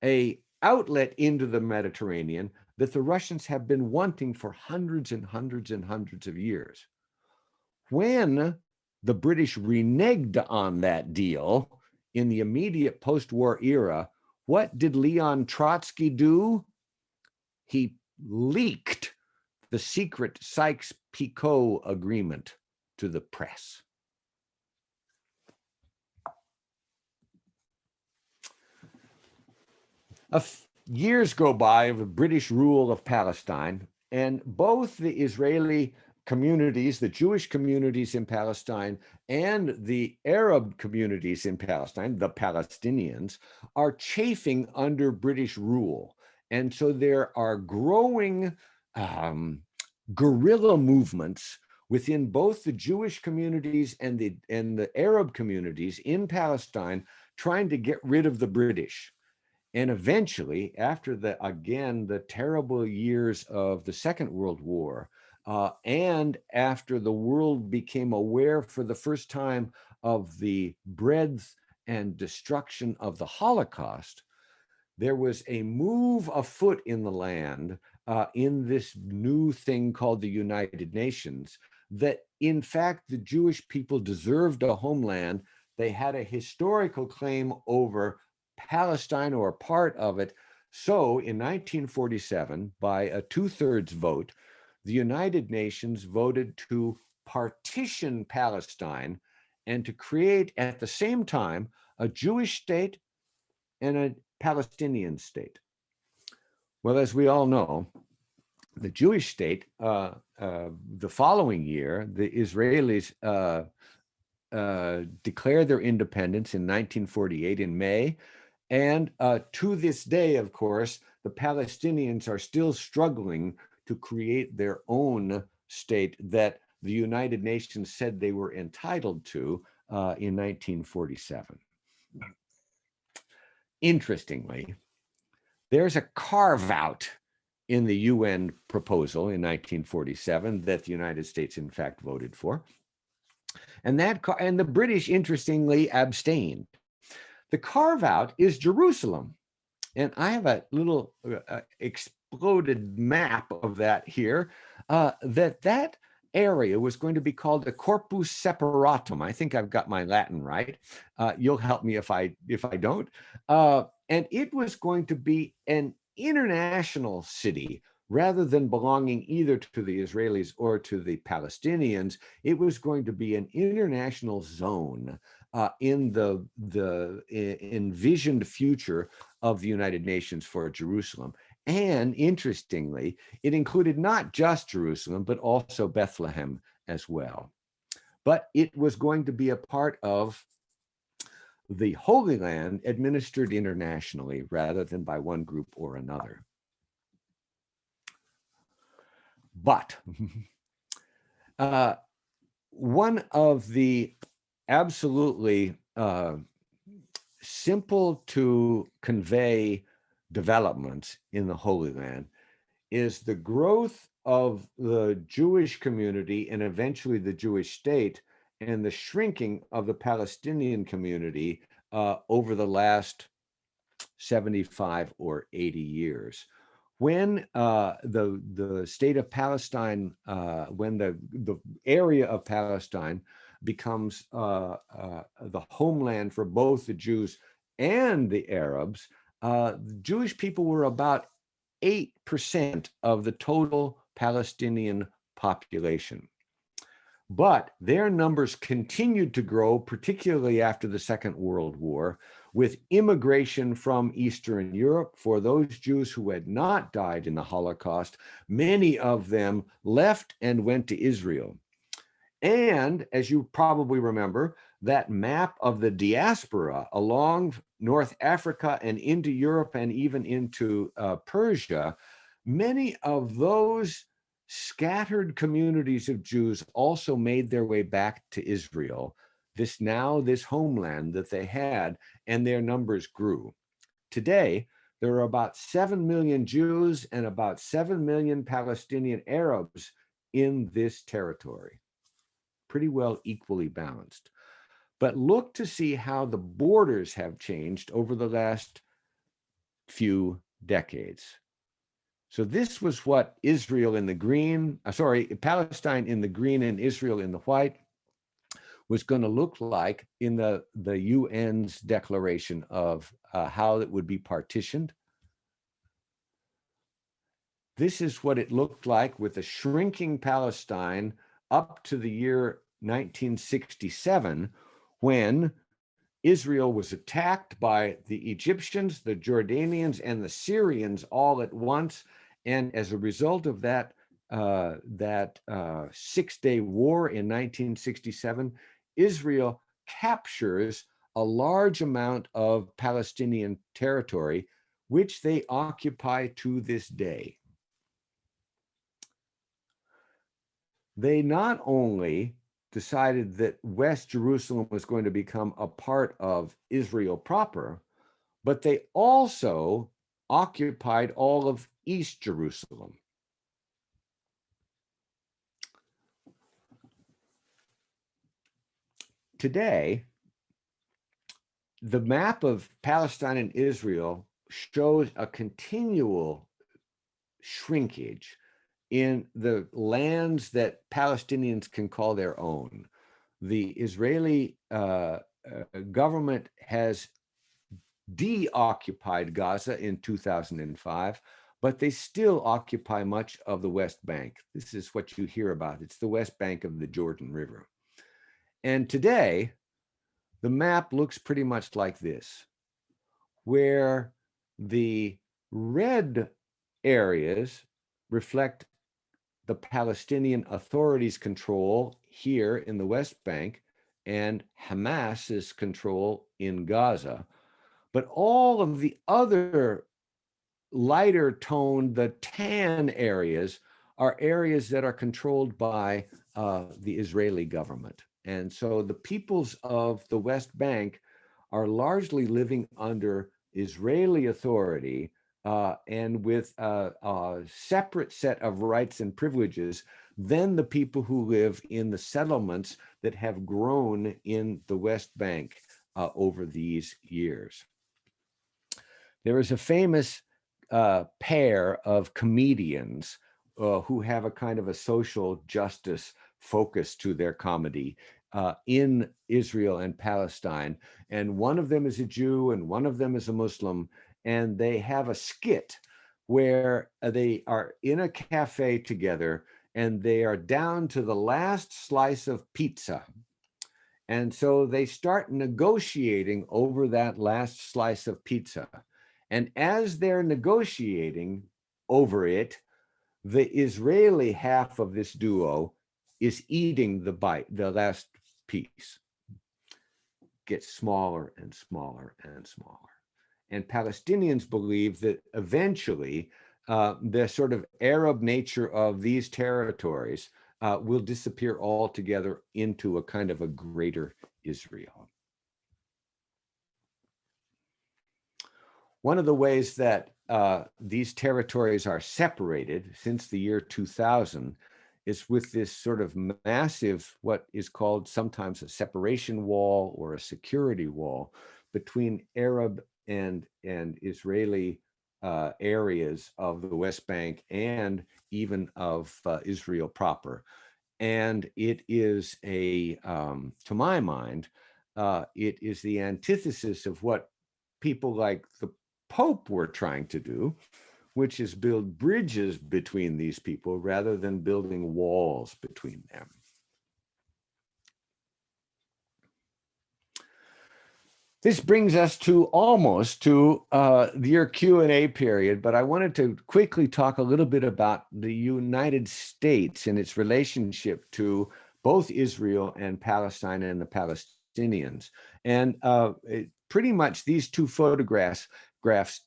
a outlet into the Mediterranean that the Russians have been wanting for hundreds and hundreds and hundreds of years. When the British reneged on that deal in the immediate post-war era, what did Leon Trotsky do? He leaked the secret Sykes-Picot agreement to the press. Years go by of the British rule of Palestine, and both the Israeli communities, the Jewish communities in Palestine, and the Arab communities in Palestine, the Palestinians, are chafing under British rule. And so there are growing guerrilla movements within both the Jewish communities and the Arab communities in Palestine, trying to get rid of the British. And eventually, after the terrible years of the Second World War, and after the world became aware for the first time of the breadth and destruction of the Holocaust, there was a move afoot in the land in this new thing called the United Nations, that in fact the Jewish people deserved a homeland. They had a historical claim over Palestine or part of it. So in 1947, by a 2/3 vote, the United Nations voted to partition Palestine and to create at the same time a Jewish state and a Palestinian state. Well, as we all know, the Jewish state, the following year, the Israelis declared their independence in 1948 in May. And to this day, of course, the Palestinians are still struggling to create their own state that the United Nations said they were entitled to in 1947. Interestingly, there's a carve-out in the UN proposal in 1947 that the United States, in fact, voted for. And the British, interestingly, abstained. The carve-out is Jerusalem. And I have a little exploded map of that here, that area was going to be called the Corpus Separatum. I think I've got my Latin right. You'll help me if I don't. And it was going to be an international city rather than belonging either to the Israelis or to the Palestinians, it was going to be an international zone in the envisioned future of the United Nations for Jerusalem. And interestingly, it included not just Jerusalem, but also Bethlehem as well. But it was going to be a part of the Holy Land administered internationally rather than by one group or another. But one of the absolutely simple to convey developments in the Holy Land is the growth of the Jewish community and eventually the Jewish state, and the shrinking of the Palestinian community over the last 75 or 80 years. When the state of Palestine, when the area of Palestine becomes the homeland for both the Jews and the Arabs, the Jewish people were about 8% of the total Palestinian population. But their numbers continued to grow, particularly after the Second World War, with immigration from Eastern Europe. For those Jews who had not died in the Holocaust, many of them left and went to Israel. And as you probably remember, that map of the diaspora along North Africa and into Europe and even into Persia, many of those scattered communities of Jews also made their way back to Israel, this homeland that they had, and their numbers grew. Today, there are about 7 million Jews and about 7 million Palestinian Arabs in this territory. Pretty well equally balanced. But look to see how the borders have changed over the last few decades. So this was what Israel in the green, Palestine in the green and Israel in the white was going to look like in the UN's declaration of how it would be partitioned. This is what it looked like with a shrinking Palestine up to the year 1967, when Israel was attacked by the Egyptians, the Jordanians, and the Syrians all at once. And as a result of that 6-day war in 1967, Israel captures a large amount of Palestinian territory, which they occupy to this day. They not only decided that West Jerusalem was going to become a part of Israel proper, but they also occupied all of East Jerusalem. Today, the map of Palestine and Israel shows a continual shrinkage in the lands that Palestinians can call their own. The Israeli government has deoccupied Gaza in 2005, but they still occupy much of the West Bank. This is what you hear about. It's the West Bank of the Jordan River. And today, the map looks pretty much like this, where the red areas reflect the Palestinian Authority's control here in the West Bank and Hamas's control in Gaza. But all of the other lighter toned, the tan areas, are areas that are controlled by the Israeli government. And so the peoples of the West Bank are largely living under Israeli authority and with a separate set of rights and privileges than the people who live in the settlements that have grown in the West Bank over these years. There is a famous pair of comedians who have a kind of a social justice focus to their comedy in Israel and Palestine. And one of them is a Jew and one of them is a Muslim. And they have a skit where they are in a cafe together and they are down to the last slice of pizza. And so they start negotiating over that last slice of pizza. And as they're negotiating over it, the Israeli half of this duo is eating the last piece. Gets smaller and smaller and smaller. And Palestinians believe that eventually the sort of Arab nature of these territories will disappear altogether into a kind of a greater Israel. One of the ways that these territories are separated since the year 2000 is with this sort of massive, what is called sometimes a separation wall or a security wall between Arab and Israeli areas of the West Bank and even of Israel proper. And it is to my mind, it is the antithesis of what people like the Pope were trying to do, which is build bridges between these people rather than building walls between them. This brings us to almost to your Q&A period, but I wanted to quickly talk a little bit about the United States and its relationship to both Israel and Palestine and the Palestinians. And pretty much these two photographs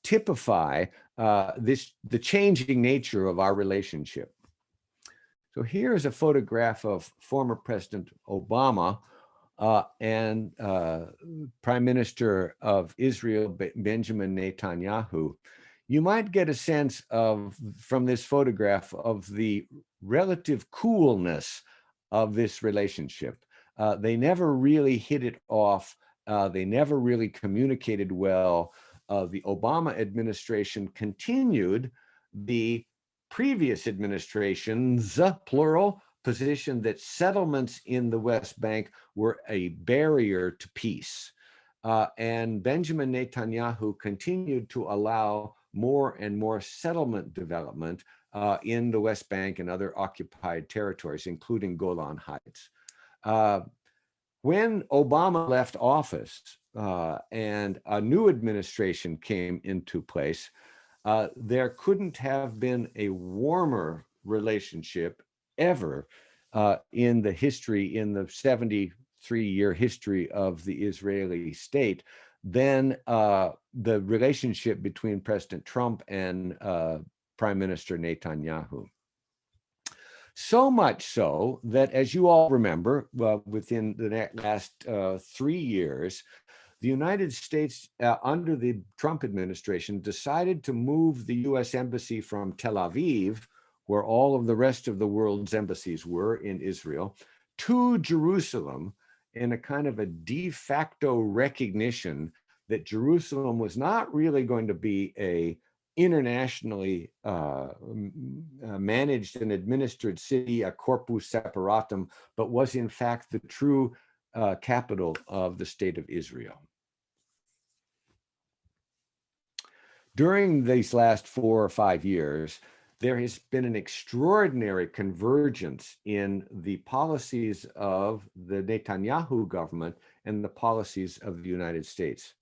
typify the changing nature of our relationship. So here is a photograph of former President Obama and Prime Minister of Israel, Benjamin Netanyahu. You might get a sense from this photograph of the relative coolness of this relationship. They never really hit it off. They never really communicated well. The Obama administration continued the previous administration's, plural, position that settlements in the West Bank were a barrier to peace. And Benjamin Netanyahu continued to allow more and more settlement development in the West Bank and other occupied territories, including Golan Heights. When Obama left office and a new administration came into place, there couldn't have been a warmer relationship ever in the 73-year history of the Israeli state than the relationship between President Trump and Prime Minister Netanyahu. So much so that, as you all remember, within the last 3 years, the United States, under the Trump administration, decided to move the US embassy from Tel Aviv, where all of the rest of the world's embassies were in Israel, to Jerusalem in a kind of a de facto recognition that Jerusalem was not really going to be a internationally managed and administered city, a corpus separatum, but was in fact the true capital of the state of Israel. During these last 4 or 5 years, there has been an extraordinary convergence in the policies of the Netanyahu government and the policies of the United States.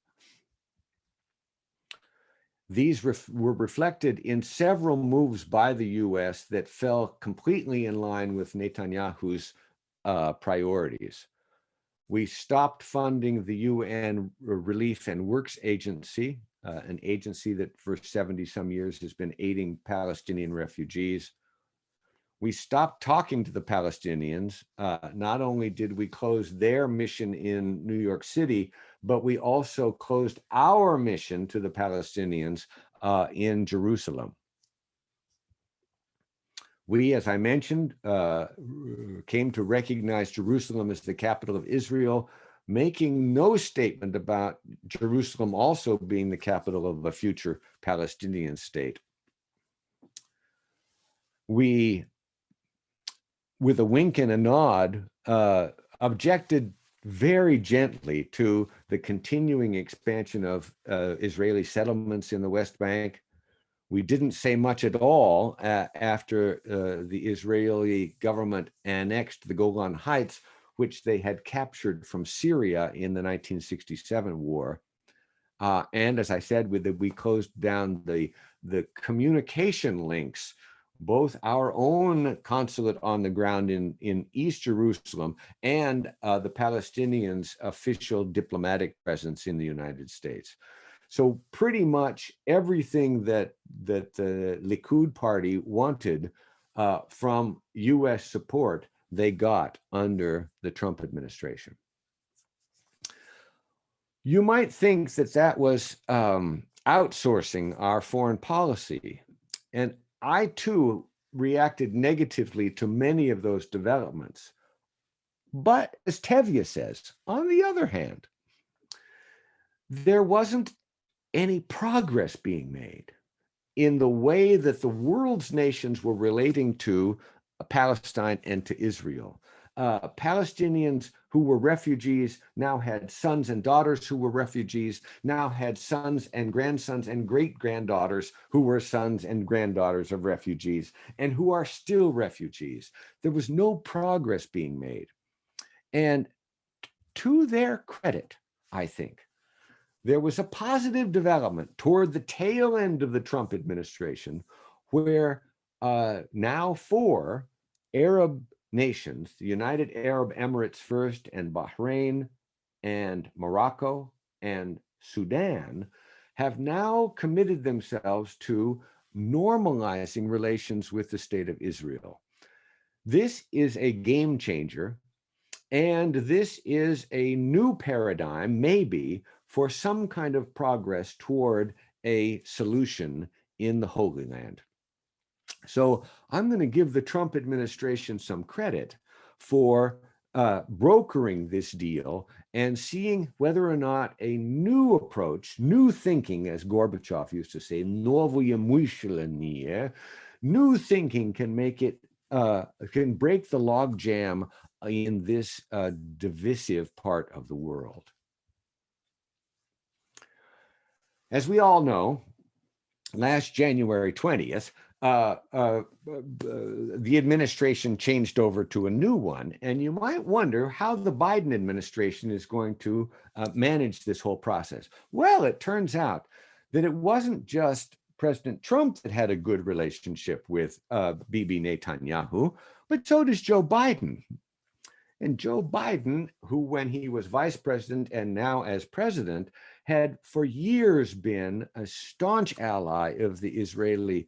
These were reflected in several moves by the US that fell completely in line with Netanyahu's priorities. We stopped funding the UN Relief and Works Agency, an agency that for 70 some years has been aiding Palestinian refugees. We stopped talking to the Palestinians. Not only did we close their mission in New York City, but we also closed our mission to the Palestinians in Jerusalem. We, as I mentioned, came to recognize Jerusalem as the capital of Israel, making no statement about Jerusalem also being the capital of a future Palestinian state. We, with a wink and a nod, objected very gently to the continuing expansion of Israeli settlements in the West Bank. We didn't say much at all after the Israeli government annexed the Golan Heights, which they had captured from Syria in the 1967 war. And as I said, we closed down the communication links, both our own consulate on the ground in East Jerusalem and the Palestinians' official diplomatic presence in the United States. So pretty much everything that the Likud party wanted from US support, they got under the Trump administration. You might think that that was outsourcing our foreign policy. And I too reacted negatively to many of those developments. But as Tevye says, on the other hand, there wasn't any progress being made in the way that the world's nations were relating to Palestine and to Israel. Palestinians who were refugees now had sons and daughters who were refugees, now had sons and grandsons and great-granddaughters who were sons and granddaughters of refugees and who are still refugees. There was no progress being made. And to their credit, I think, there was a positive development toward the tail end of the Trump administration where now 4 Arab nations, the United Arab Emirates first, and Bahrain, and Morocco, and Sudan, have now committed themselves to normalizing relations with the state of Israel. This is a game changer, and this is a new paradigm, maybe, for some kind of progress toward a solution in the Holy Land. So I'm going to give the Trump administration some credit for brokering this deal and seeing whether or not a new approach, new thinking, as Gorbachev used to say, новое мышление, new thinking can make it, can break the logjam in this divisive part of the world. As we all know, last January 20th, the administration changed over to a new one, and you might wonder how the Biden administration is going to manage this whole process. Well, it turns out that it wasn't just President Trump that had a good relationship with Bibi Netanyahu, but so does Joe Biden. And Joe Biden, who when he was vice president and now as president, had for years been a staunch ally of the Israeli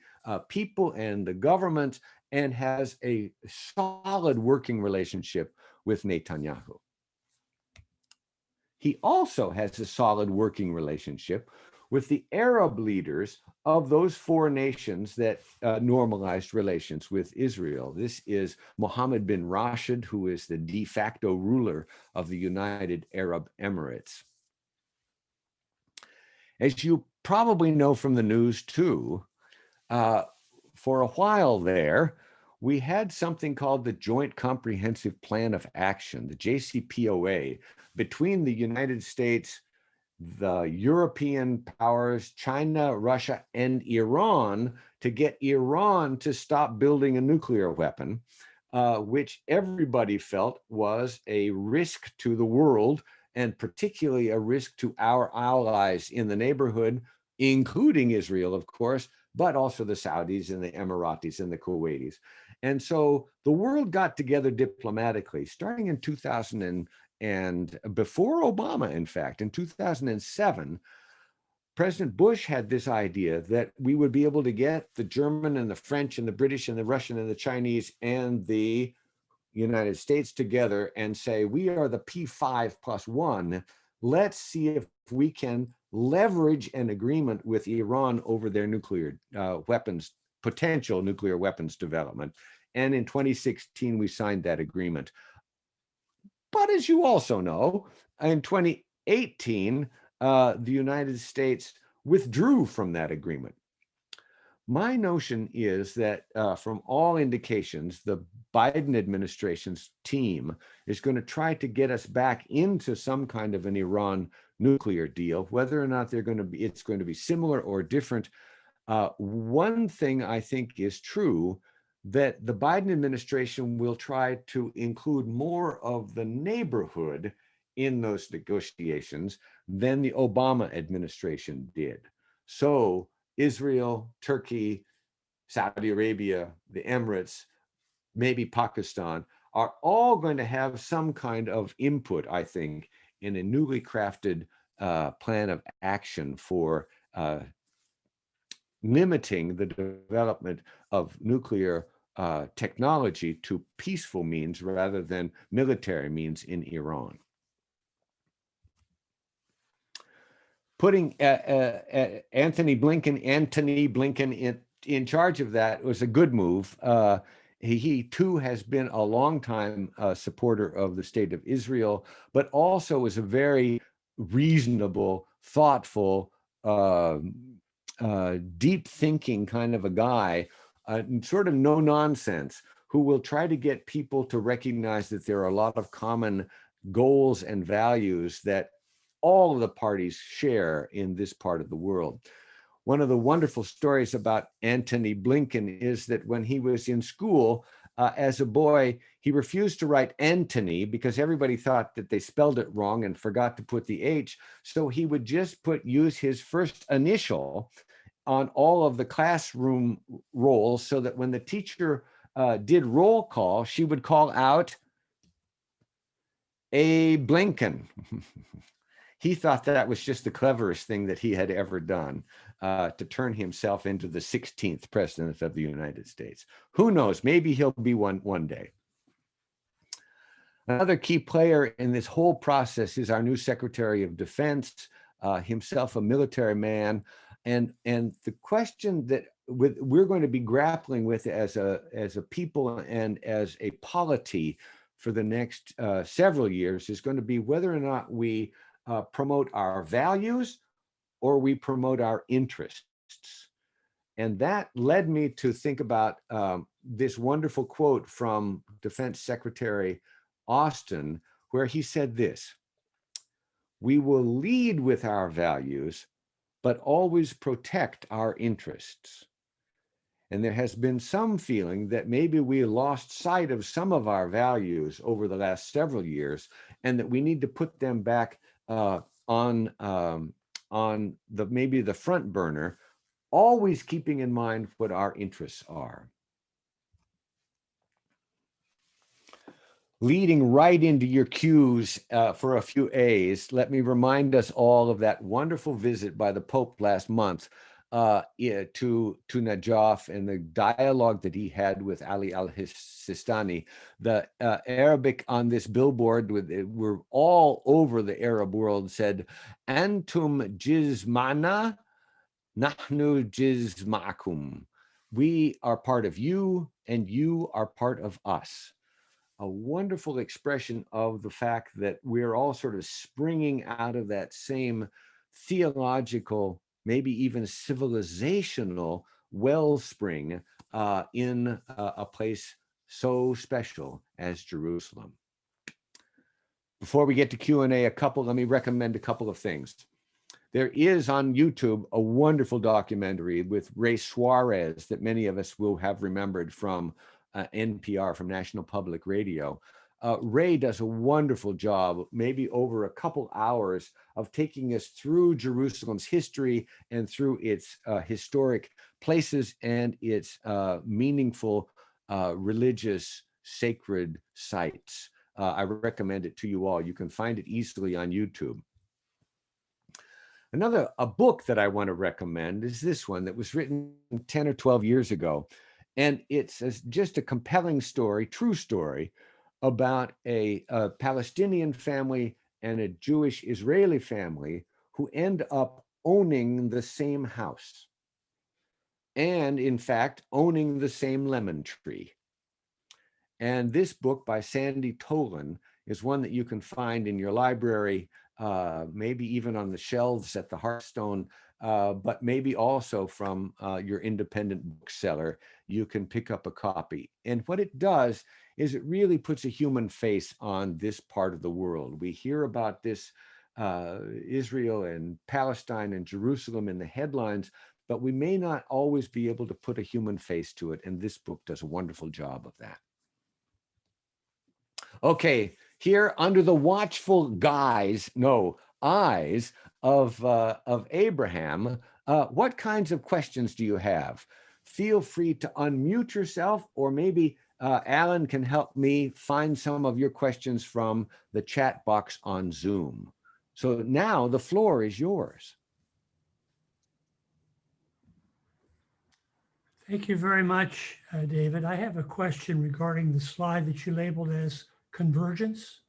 people and the government, and has a solid working relationship with Netanyahu. He also has a solid working relationship with the Arab leaders of those 4 nations that normalized relations with Israel. This is Mohammed bin Rashid, who is the de facto ruler of the United Arab Emirates. As you probably know from the news too, for a while there, we had something called the Joint Comprehensive Plan of Action, the JCPOA, between the United States, the European powers, China, Russia, and Iran, to get Iran to stop building a nuclear weapon, which everybody felt was a risk to the world, and particularly a risk to our allies in the neighborhood, including Israel, of course, but also the Saudis and the Emiratis and the Kuwaitis. And so the world got together diplomatically, starting in 2000 and before Obama, in fact, in 2007, President Bush had this idea that we would be able to get the German and the French and the British and the Russian and the Chinese and the United States together and say, we are the P5+1. Let's see if we can leverage an agreement with Iran over their nuclear weapons, potential nuclear weapons development. And in 2016, we signed that agreement. But as you also know, in 2018, the United States withdrew from that agreement. My notion is that from all indications, the Biden administration's team is going to try to get us back into some kind of an Iran nuclear deal, whether or not it's going to be similar or different. One thing I think is true, that the Biden administration will try to include more of the neighborhood in those negotiations than the Obama administration did. So Israel, Turkey, Saudi Arabia, the Emirates, maybe Pakistan, are all going to have some kind of input, I think, in a newly crafted plan of action for limiting the development of nuclear technology to peaceful means rather than military means in Iran. Putting Anthony Blinken in charge of that was a good move. He too has been a longtime supporter of the state of Israel, but also is a very reasonable, thoughtful, deep thinking kind of a guy, sort of no nonsense, who will try to get people to recognize that there are a lot of common goals and values that all of the parties share in this part of the world. One of the wonderful stories about Antony Blinken is that when he was in school, as a boy, he refused to write Antony because everybody thought that they spelled it wrong and forgot to put the H. So he would just use his first initial on all of the classroom rolls, so that when the teacher did roll call, she would call out a Blinken. He thought that was just the cleverest thing that he had ever done, to turn himself into the 16th president of the United States. Who knows? Maybe he'll be one day. Another key player in this whole process is our new Secretary of Defense, himself a military man. And the question that we're going to be grappling with as a people and as a polity for the next several years is going to be whether or not we promote our values or we promote our interests. And that led me to think about this wonderful quote from Defense Secretary Austin, where he said this: "We will lead with our values, but always protect our interests." And there has been some feeling that maybe we lost sight of some of our values over the last several years, and that we need to put them back on maybe the front burner, always keeping in mind what our interests are. Leading right into your cues for a few A's, let me remind us all of that wonderful visit by the Pope last month to Najaf, and the dialogue that he had with Ali al-Sistani. The Arabic on this billboard, we're all over the Arab world, said, "Antum jiz ma'na, nahnu jiz ma'akum." We are part of you, and you are part of us. A wonderful expression of the fact that we're all sort of springing out of that same theological, maybe even civilizational wellspring in a place so special as Jerusalem. Before we get to Q&A, let me recommend a couple of things. There is on YouTube a wonderful documentary with Ray Suarez that many of us will have remembered from NPR, from National Public Radio. Ray does a wonderful job, maybe over a couple hours, of taking us through Jerusalem's history and through its historic places and its meaningful religious sacred sites. I recommend it to you all. You can find it easily on YouTube. A book that I want to recommend is this one that was written 10 or 12 years ago. And it's just a compelling story, true story, about a Palestinian family and a Jewish Israeli family who end up owning the same house. And in fact, owning the same lemon tree. And this book by Sandy Tolan is one that you can find in your library, maybe even on the shelves at the Hearthstone, but maybe also from your independent bookseller. You can pick up a copy. And what it does is it really puts a human face on this part of the world. We hear about this Israel and Palestine and Jerusalem in the headlines, but we may not always be able to put a human face to it. And this book does a wonderful job of that. Okay, here under the watchful eyes of Abraham, what kinds of questions do you have? Feel free to unmute yourself, or maybe Alan can help me find some of your questions from the chat box on Zoom. So now the floor is yours. Thank you very much, David. I have a question regarding the slide that you labeled as convergence.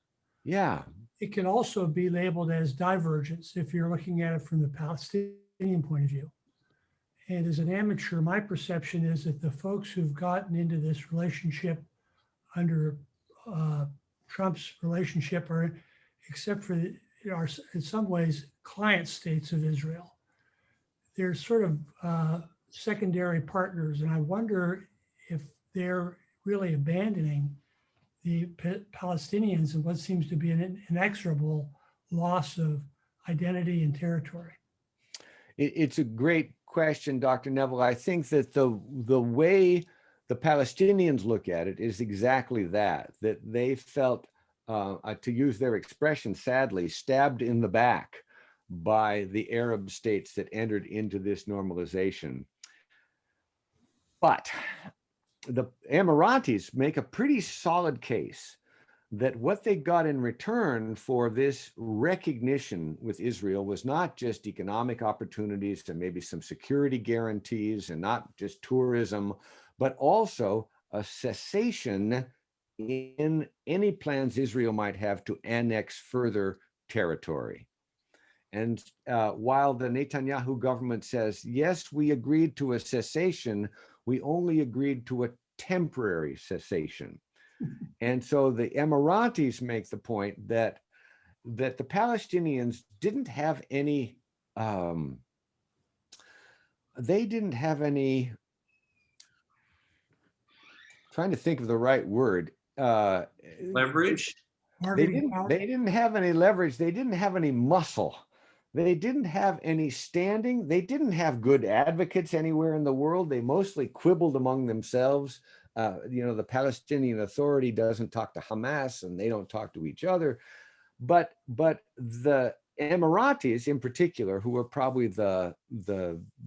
Yeah. It can also be labeled as divergence if you're looking at it from the Palestinian point of view. And as an amateur, my perception is that the folks who've gotten into this relationship under Trump's relationship are, except for are in some ways client states of Israel. They're sort of secondary partners, and I wonder if they're really abandoning the Palestinians in what seems to be an inexorable loss of identity and territory. It's a great question, Dr. Neville. I think that the way the Palestinians look at it is exactly that they felt, to use their expression, sadly, stabbed in the back by the Arab states that entered into this normalization. But the Emiratis make a pretty solid case that what they got in return for this recognition with Israel was not just economic opportunities and maybe some security guarantees and not just tourism, but also a cessation in any plans Israel might have to annex further territory. And while the Netanyahu government says, yes, we agreed to a cessation, we only agreed to a temporary cessation. And so the Emiratis make the point that the Palestinians didn't have any, trying to think of the right word. Leverage? They didn't have any leverage. They didn't have any muscle. They didn't have any standing. They didn't have good advocates anywhere in the world. They mostly quibbled among themselves. The Palestinian Authority doesn't talk to Hamas, and they don't talk to each other. But the Emiratis, in particular, who are probably the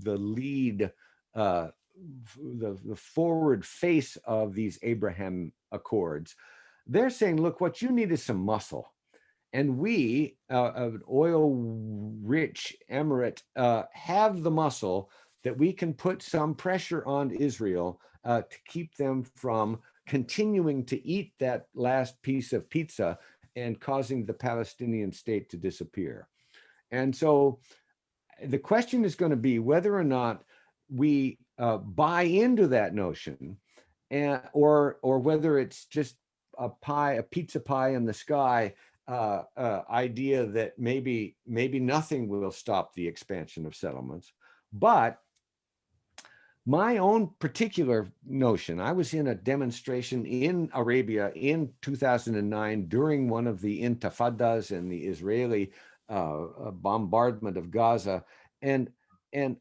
lead, the forward face of these Abraham Accords, they're saying, look, what you need is some muscle. And we, an oil-rich emirate, have the muscle that we can put some pressure on Israel to keep them from continuing to eat that last piece of pizza and causing the Palestinian state to disappear. And so the question is going to be whether or not we buy into that notion, or whether it's just a pizza pie in the sky idea that maybe nothing will stop the expansion of settlements. But my own particular notion, I was in a demonstration in Arabia in 2009 during one of the intifadas and the Israeli bombardment of Gaza. And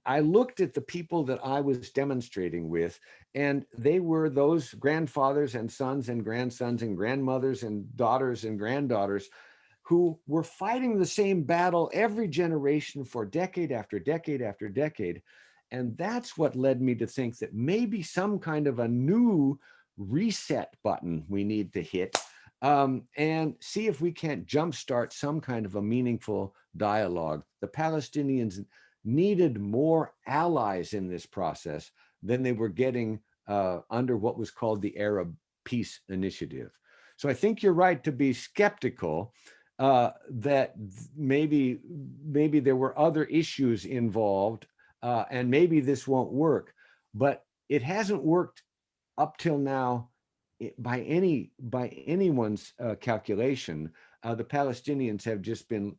I looked at the people that I was demonstrating with, and they were those grandfathers and sons and grandsons and grandmothers and daughters and granddaughters who were fighting the same battle every generation for decade after decade after decade. And that's what led me to think that maybe some kind of a new reset button we need to hit, and see if we can't jumpstart some kind of a meaningful dialogue. The Palestinians needed more allies in this process than they were getting under what was called the Arab Peace Initiative. So I think you're right to be skeptical that maybe there were other issues involved, and maybe this won't work, but it hasn't worked up till now by anyone's calculation. The Palestinians have just been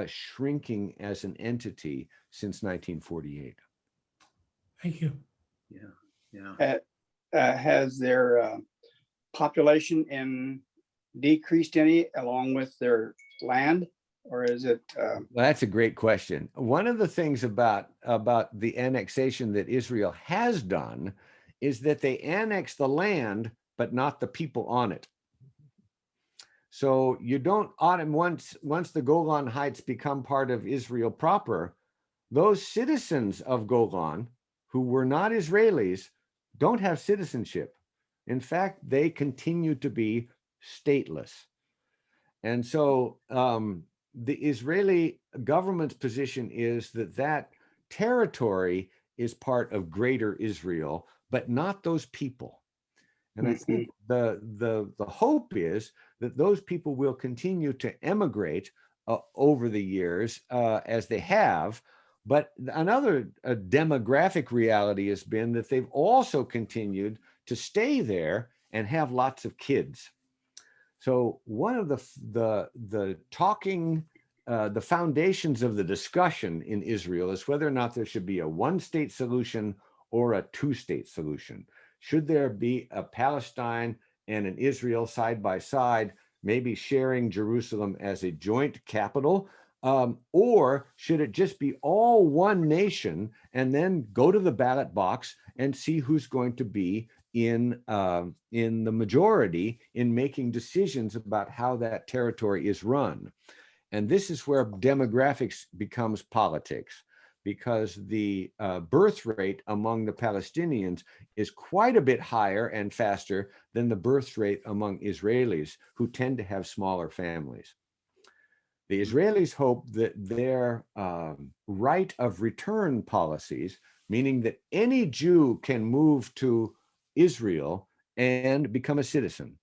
shrinking as an entity since 1948. Thank you. Yeah. Has their population decreased any along with their land or is it? Well, that's a great question. One of the things about the annexation that Israel has done is that they annex the land, but not the people on it. So you don't once the Golan Heights become part of Israel proper, those citizens of Golan who were not Israelis don't have citizenship. In fact, they continue to be stateless. And so the Israeli government's position is that territory is part of greater Israel, but not those people. And I think the hope is that those people will continue to emigrate over the years as they have. But another demographic reality has been that they've also continued to stay there and have lots of kids. So one of the foundations of the discussion in Israel is whether or not there should be a one-state solution or a two-state solution. Should there be a Palestine and an Israel side by side, maybe sharing Jerusalem as a joint capital? Or should it just be all one nation and then go to the ballot box and see who's going to be in the majority in making decisions about how that territory is run? And this is where demographics becomes politics, because the birth rate among the Palestinians is quite a bit higher and faster than the birth rate among Israelis, who tend to have smaller families. The Israelis hope that their right of return policies, meaning that any Jew can move to Israel and become a citizen.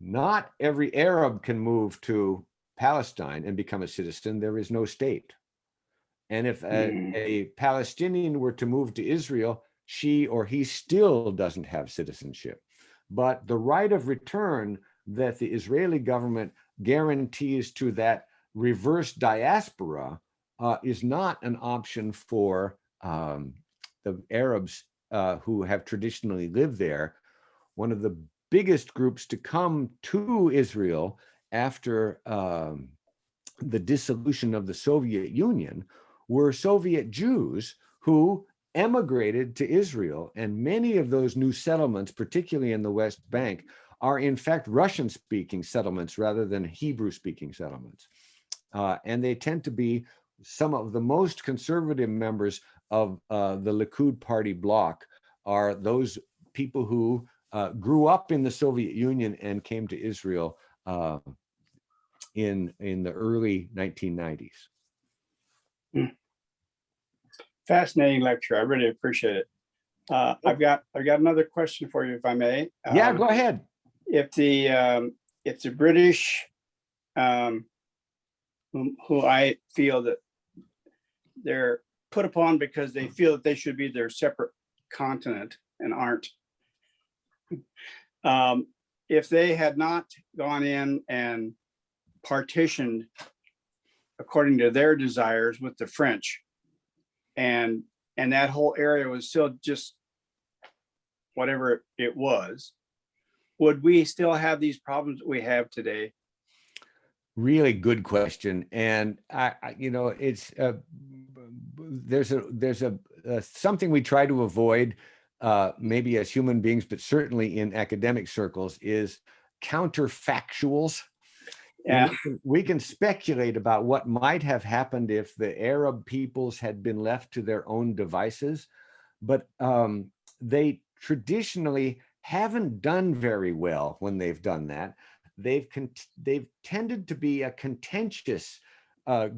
Not every Arab can move to Palestine and become a citizen. There is no state. And if a Palestinian were to move to Israel, she or he still doesn't have citizenship. But the right of return that the Israeli government guarantees to that reverse diaspora is not an option for the Arabs who have traditionally lived there. One of the biggest groups to come to Israel after the dissolution of the Soviet Union were Soviet Jews who emigrated to Israel. And many of those new settlements, particularly in the West Bank, are in fact Russian-speaking settlements rather than Hebrew-speaking settlements. And they tend to be some of the most conservative members of the Likud party bloc are those people who grew up in the Soviet Union and came to Israel in the early 1990s. Fascinating lecture. I really appreciate it. I've got another question for you, if I may. Yeah, go ahead. If the British, who I feel that they're put upon because they feel that they should be their separate continent and aren't, if they had not gone in and partitioned according to their desires with the French, and that whole area was still just whatever it was, would we still have these problems that we have today? Really good question. And it's there's a something we try to avoid maybe as human beings, but certainly in academic circles, is counterfactuals. Yeah. We can speculate about what might have happened if the Arab peoples had been left to their own devices, but they traditionally haven't done very well when they've done that. They've tended to be a contentious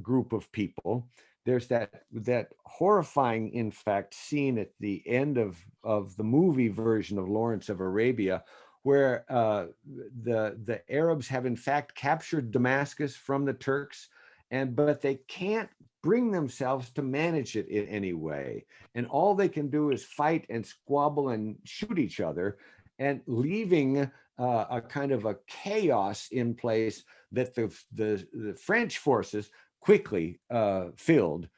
group of people. There's that horrifying, in fact, scene at the end of the movie version of Lawrence of Arabia, where the Arabs have in fact captured Damascus from the Turks, but they can't bring themselves to manage it in any way. And all they can do is fight and squabble and shoot each other, and leaving a kind of a chaos in place that the French forces quickly filled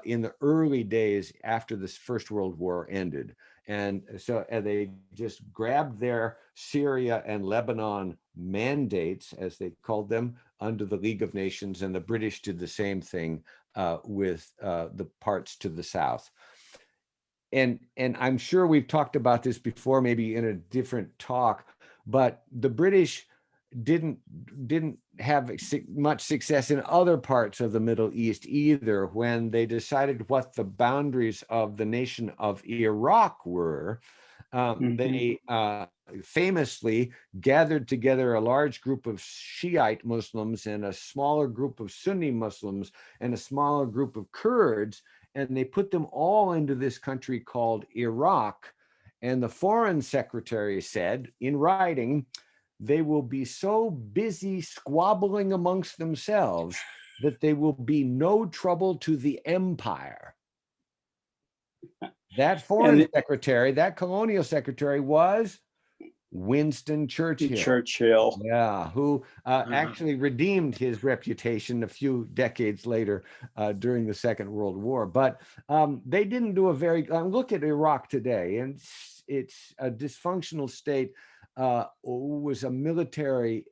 in the early days after this First World War ended. And so they just grabbed their Syria and Lebanon mandates, as they called them, under the League of Nations, and the British did the same thing with the parts to the south. And I'm sure we've talked about this before, maybe in a different talk, but the British didn't have much success in other parts of the Middle East either. When they decided what the boundaries of the nation of Iraq were, they famously gathered together a large group of Shiite Muslims and a smaller group of Sunni Muslims and a smaller group of Kurds, and they put them all into this country called Iraq. And the foreign secretary said in writing, they will be so busy squabbling amongst themselves that they will be no trouble to the empire. That foreign secretary, that colonial secretary, was Winston Churchill. Churchill. Yeah, who actually redeemed his reputation a few decades later during the Second World War. But they didn't do a very, look at Iraq today, and it's a dysfunctional state. Was a military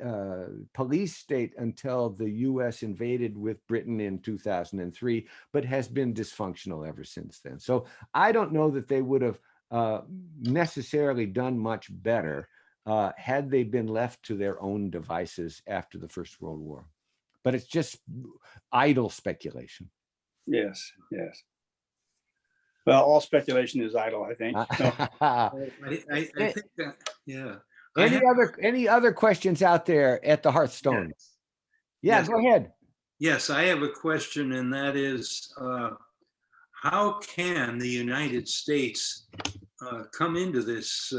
police state until the US invaded with Britain in 2003, but has been dysfunctional ever since then. So I don't know that they would have necessarily done much better had they been left to their own devices after the First World War. But it's just idle speculation. Yes, yes. Well, all speculation is idle, I think. I think that, yeah. Any other questions out there at the Hearthstone? Yes. Yeah, Yes. go ahead. Yes, I have a question, and that is, how can the United States come into this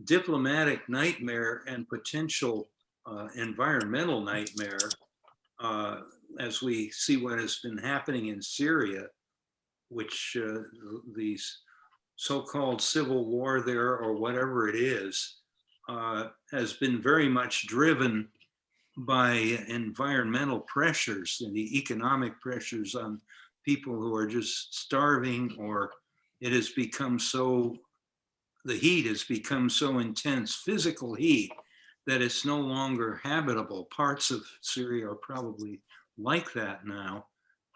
diplomatic nightmare and potential environmental nightmare as we see what has been happening in Syria, which these so-called civil war there, or whatever it is, has been very much driven by environmental pressures and the economic pressures on people who are just starving, or it has become so, the heat has become so intense, physical heat, that it's no longer habitable. Parts of Syria are probably like that now,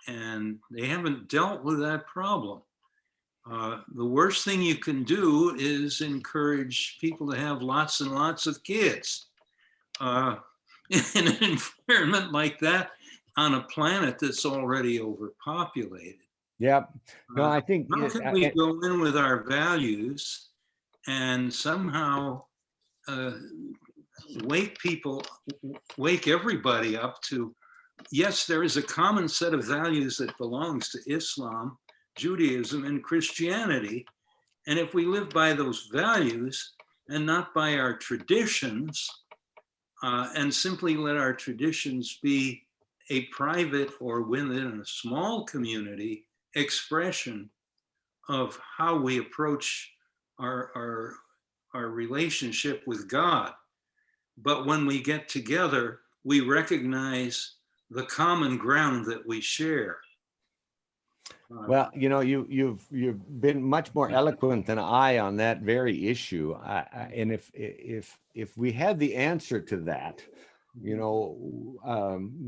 and they haven't dealt with that problem. The worst thing you can do is encourage people to have lots and lots of kids. In an environment like that, on a planet that's already overpopulated. Yep. No, I think how can we go in with our values and somehow wake everybody up to, yes, there is a common set of values that belongs to Islam, Judaism, and Christianity. And if we live by those values and not by our traditions, and simply let our traditions be a private or within a small community expression of how we approach our relationship with God. But when we get together, we recognize the common ground that we share. Well, you know, you've been much more eloquent than I on that very issue. And if we had the answer to that, you know,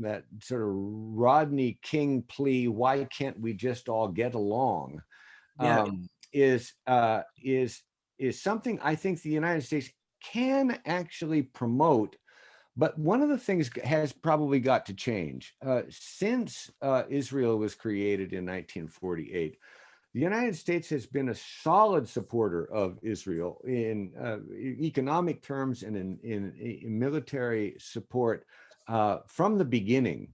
that sort of Rodney King plea, why can't we just all get along, is something I think the United States can actually promote. But one of the things has probably got to change. Since Israel was created in 1948, the United States has been a solid supporter of Israel in economic terms and in military support from the beginning.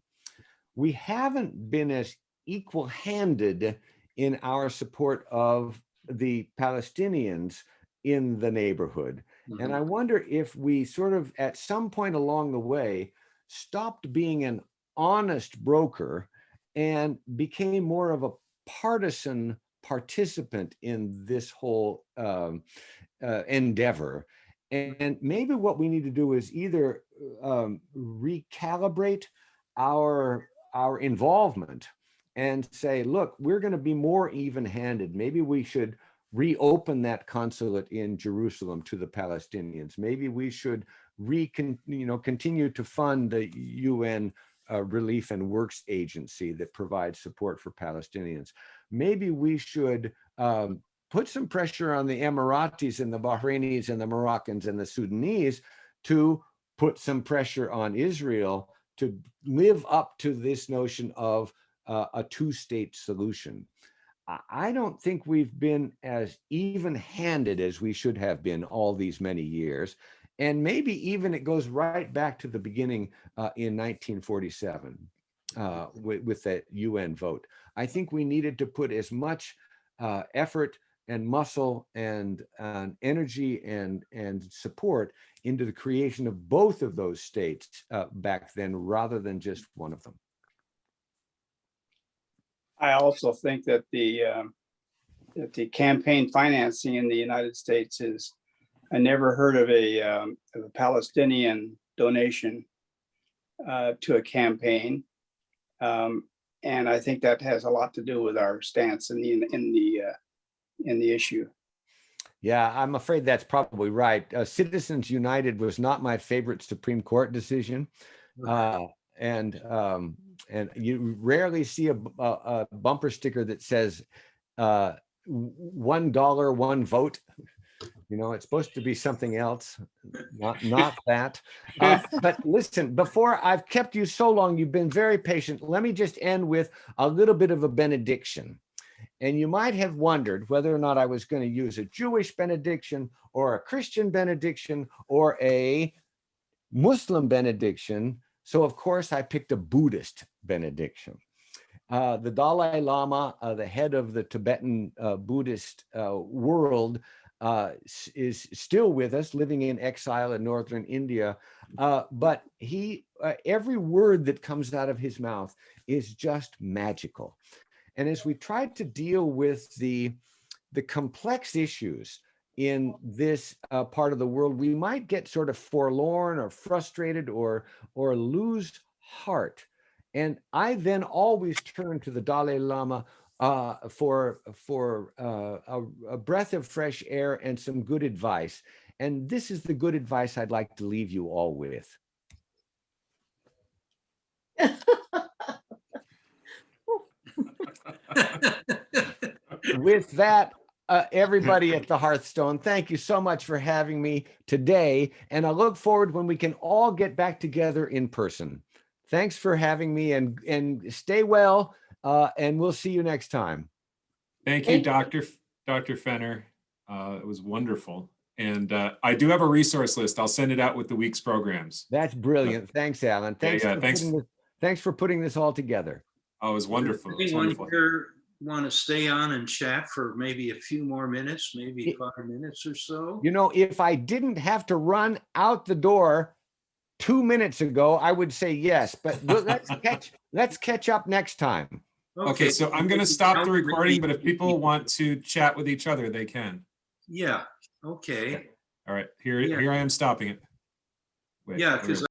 We haven't been as equal-handed in our support of the Palestinians in the neighborhood. And I wonder if we sort of, at some point along the way, stopped being an honest broker and became more of a partisan participant in this whole endeavor. And maybe what we need to do is either recalibrate our involvement and say, look, we're going to be more even-handed. Maybe we should reopen that consulate in Jerusalem to the Palestinians. Maybe we should continue to fund the UN Relief and Works Agency that provides support for Palestinians. Maybe we should put some pressure on the Emiratis and the Bahrainis and the Moroccans and the Sudanese to put some pressure on Israel to live up to this notion of a two-state solution. I don't think we've been as even-handed as we should have been all these many years. And maybe even it goes right back to the beginning in 1947 with that UN vote. I think we needed to put as much effort and muscle and energy and support into the creation of both of those states back then, rather than just one of them. I also think that the campaign financing in the United States is, I never heard of a Palestinian donation to a campaign. And I think that has a lot to do with our stance in the issue. Yeah, I'm afraid that's probably right. Citizens United was not my favorite Supreme Court decision. And you rarely see a bumper sticker that says $1, 1 vote. It's supposed to be something else, not that. But listen, before I've kept you so long, you've been very patient. Let me just end with a little bit of a benediction. And you might have wondered whether or not I was going to use a Jewish benediction or a Christian benediction or a Muslim benediction. So of course I picked a Buddhist benediction. The Dalai Lama, the head of the Tibetan Buddhist world, is still with us, living in exile in northern India. But every word that comes out of his mouth is just magical. And as we try to deal with the complex issues in this part of the world, we might get sort of forlorn or frustrated or lose heart. And I then always turn to the Dalai Lama for a breath of fresh air and some good advice. And this is the good advice I'd like to leave you all with. With that, everybody at the Hearthstone, thank you so much for having me today. And I look forward when we can all get back together in person. Thanks for having me, and stay well. And we'll see you next time. Thank you, Dr. Fenner. It was wonderful. And I do have a resource list. I'll send it out with the week's programs. That's brilliant. Thanks, Alan. Thanks for putting this all together. Oh, it was wonderful. Does anyone here want to stay on and chat for maybe a few more minutes, maybe 5 minutes or so? If I didn't have to run out the door 2 minutes ago, I would say yes, but let's catch up next time. Okay, so I'm going to stop the recording, but if people want to chat with each other, they can. Yeah, okay. All right, here I am stopping it. Wait, yeah, because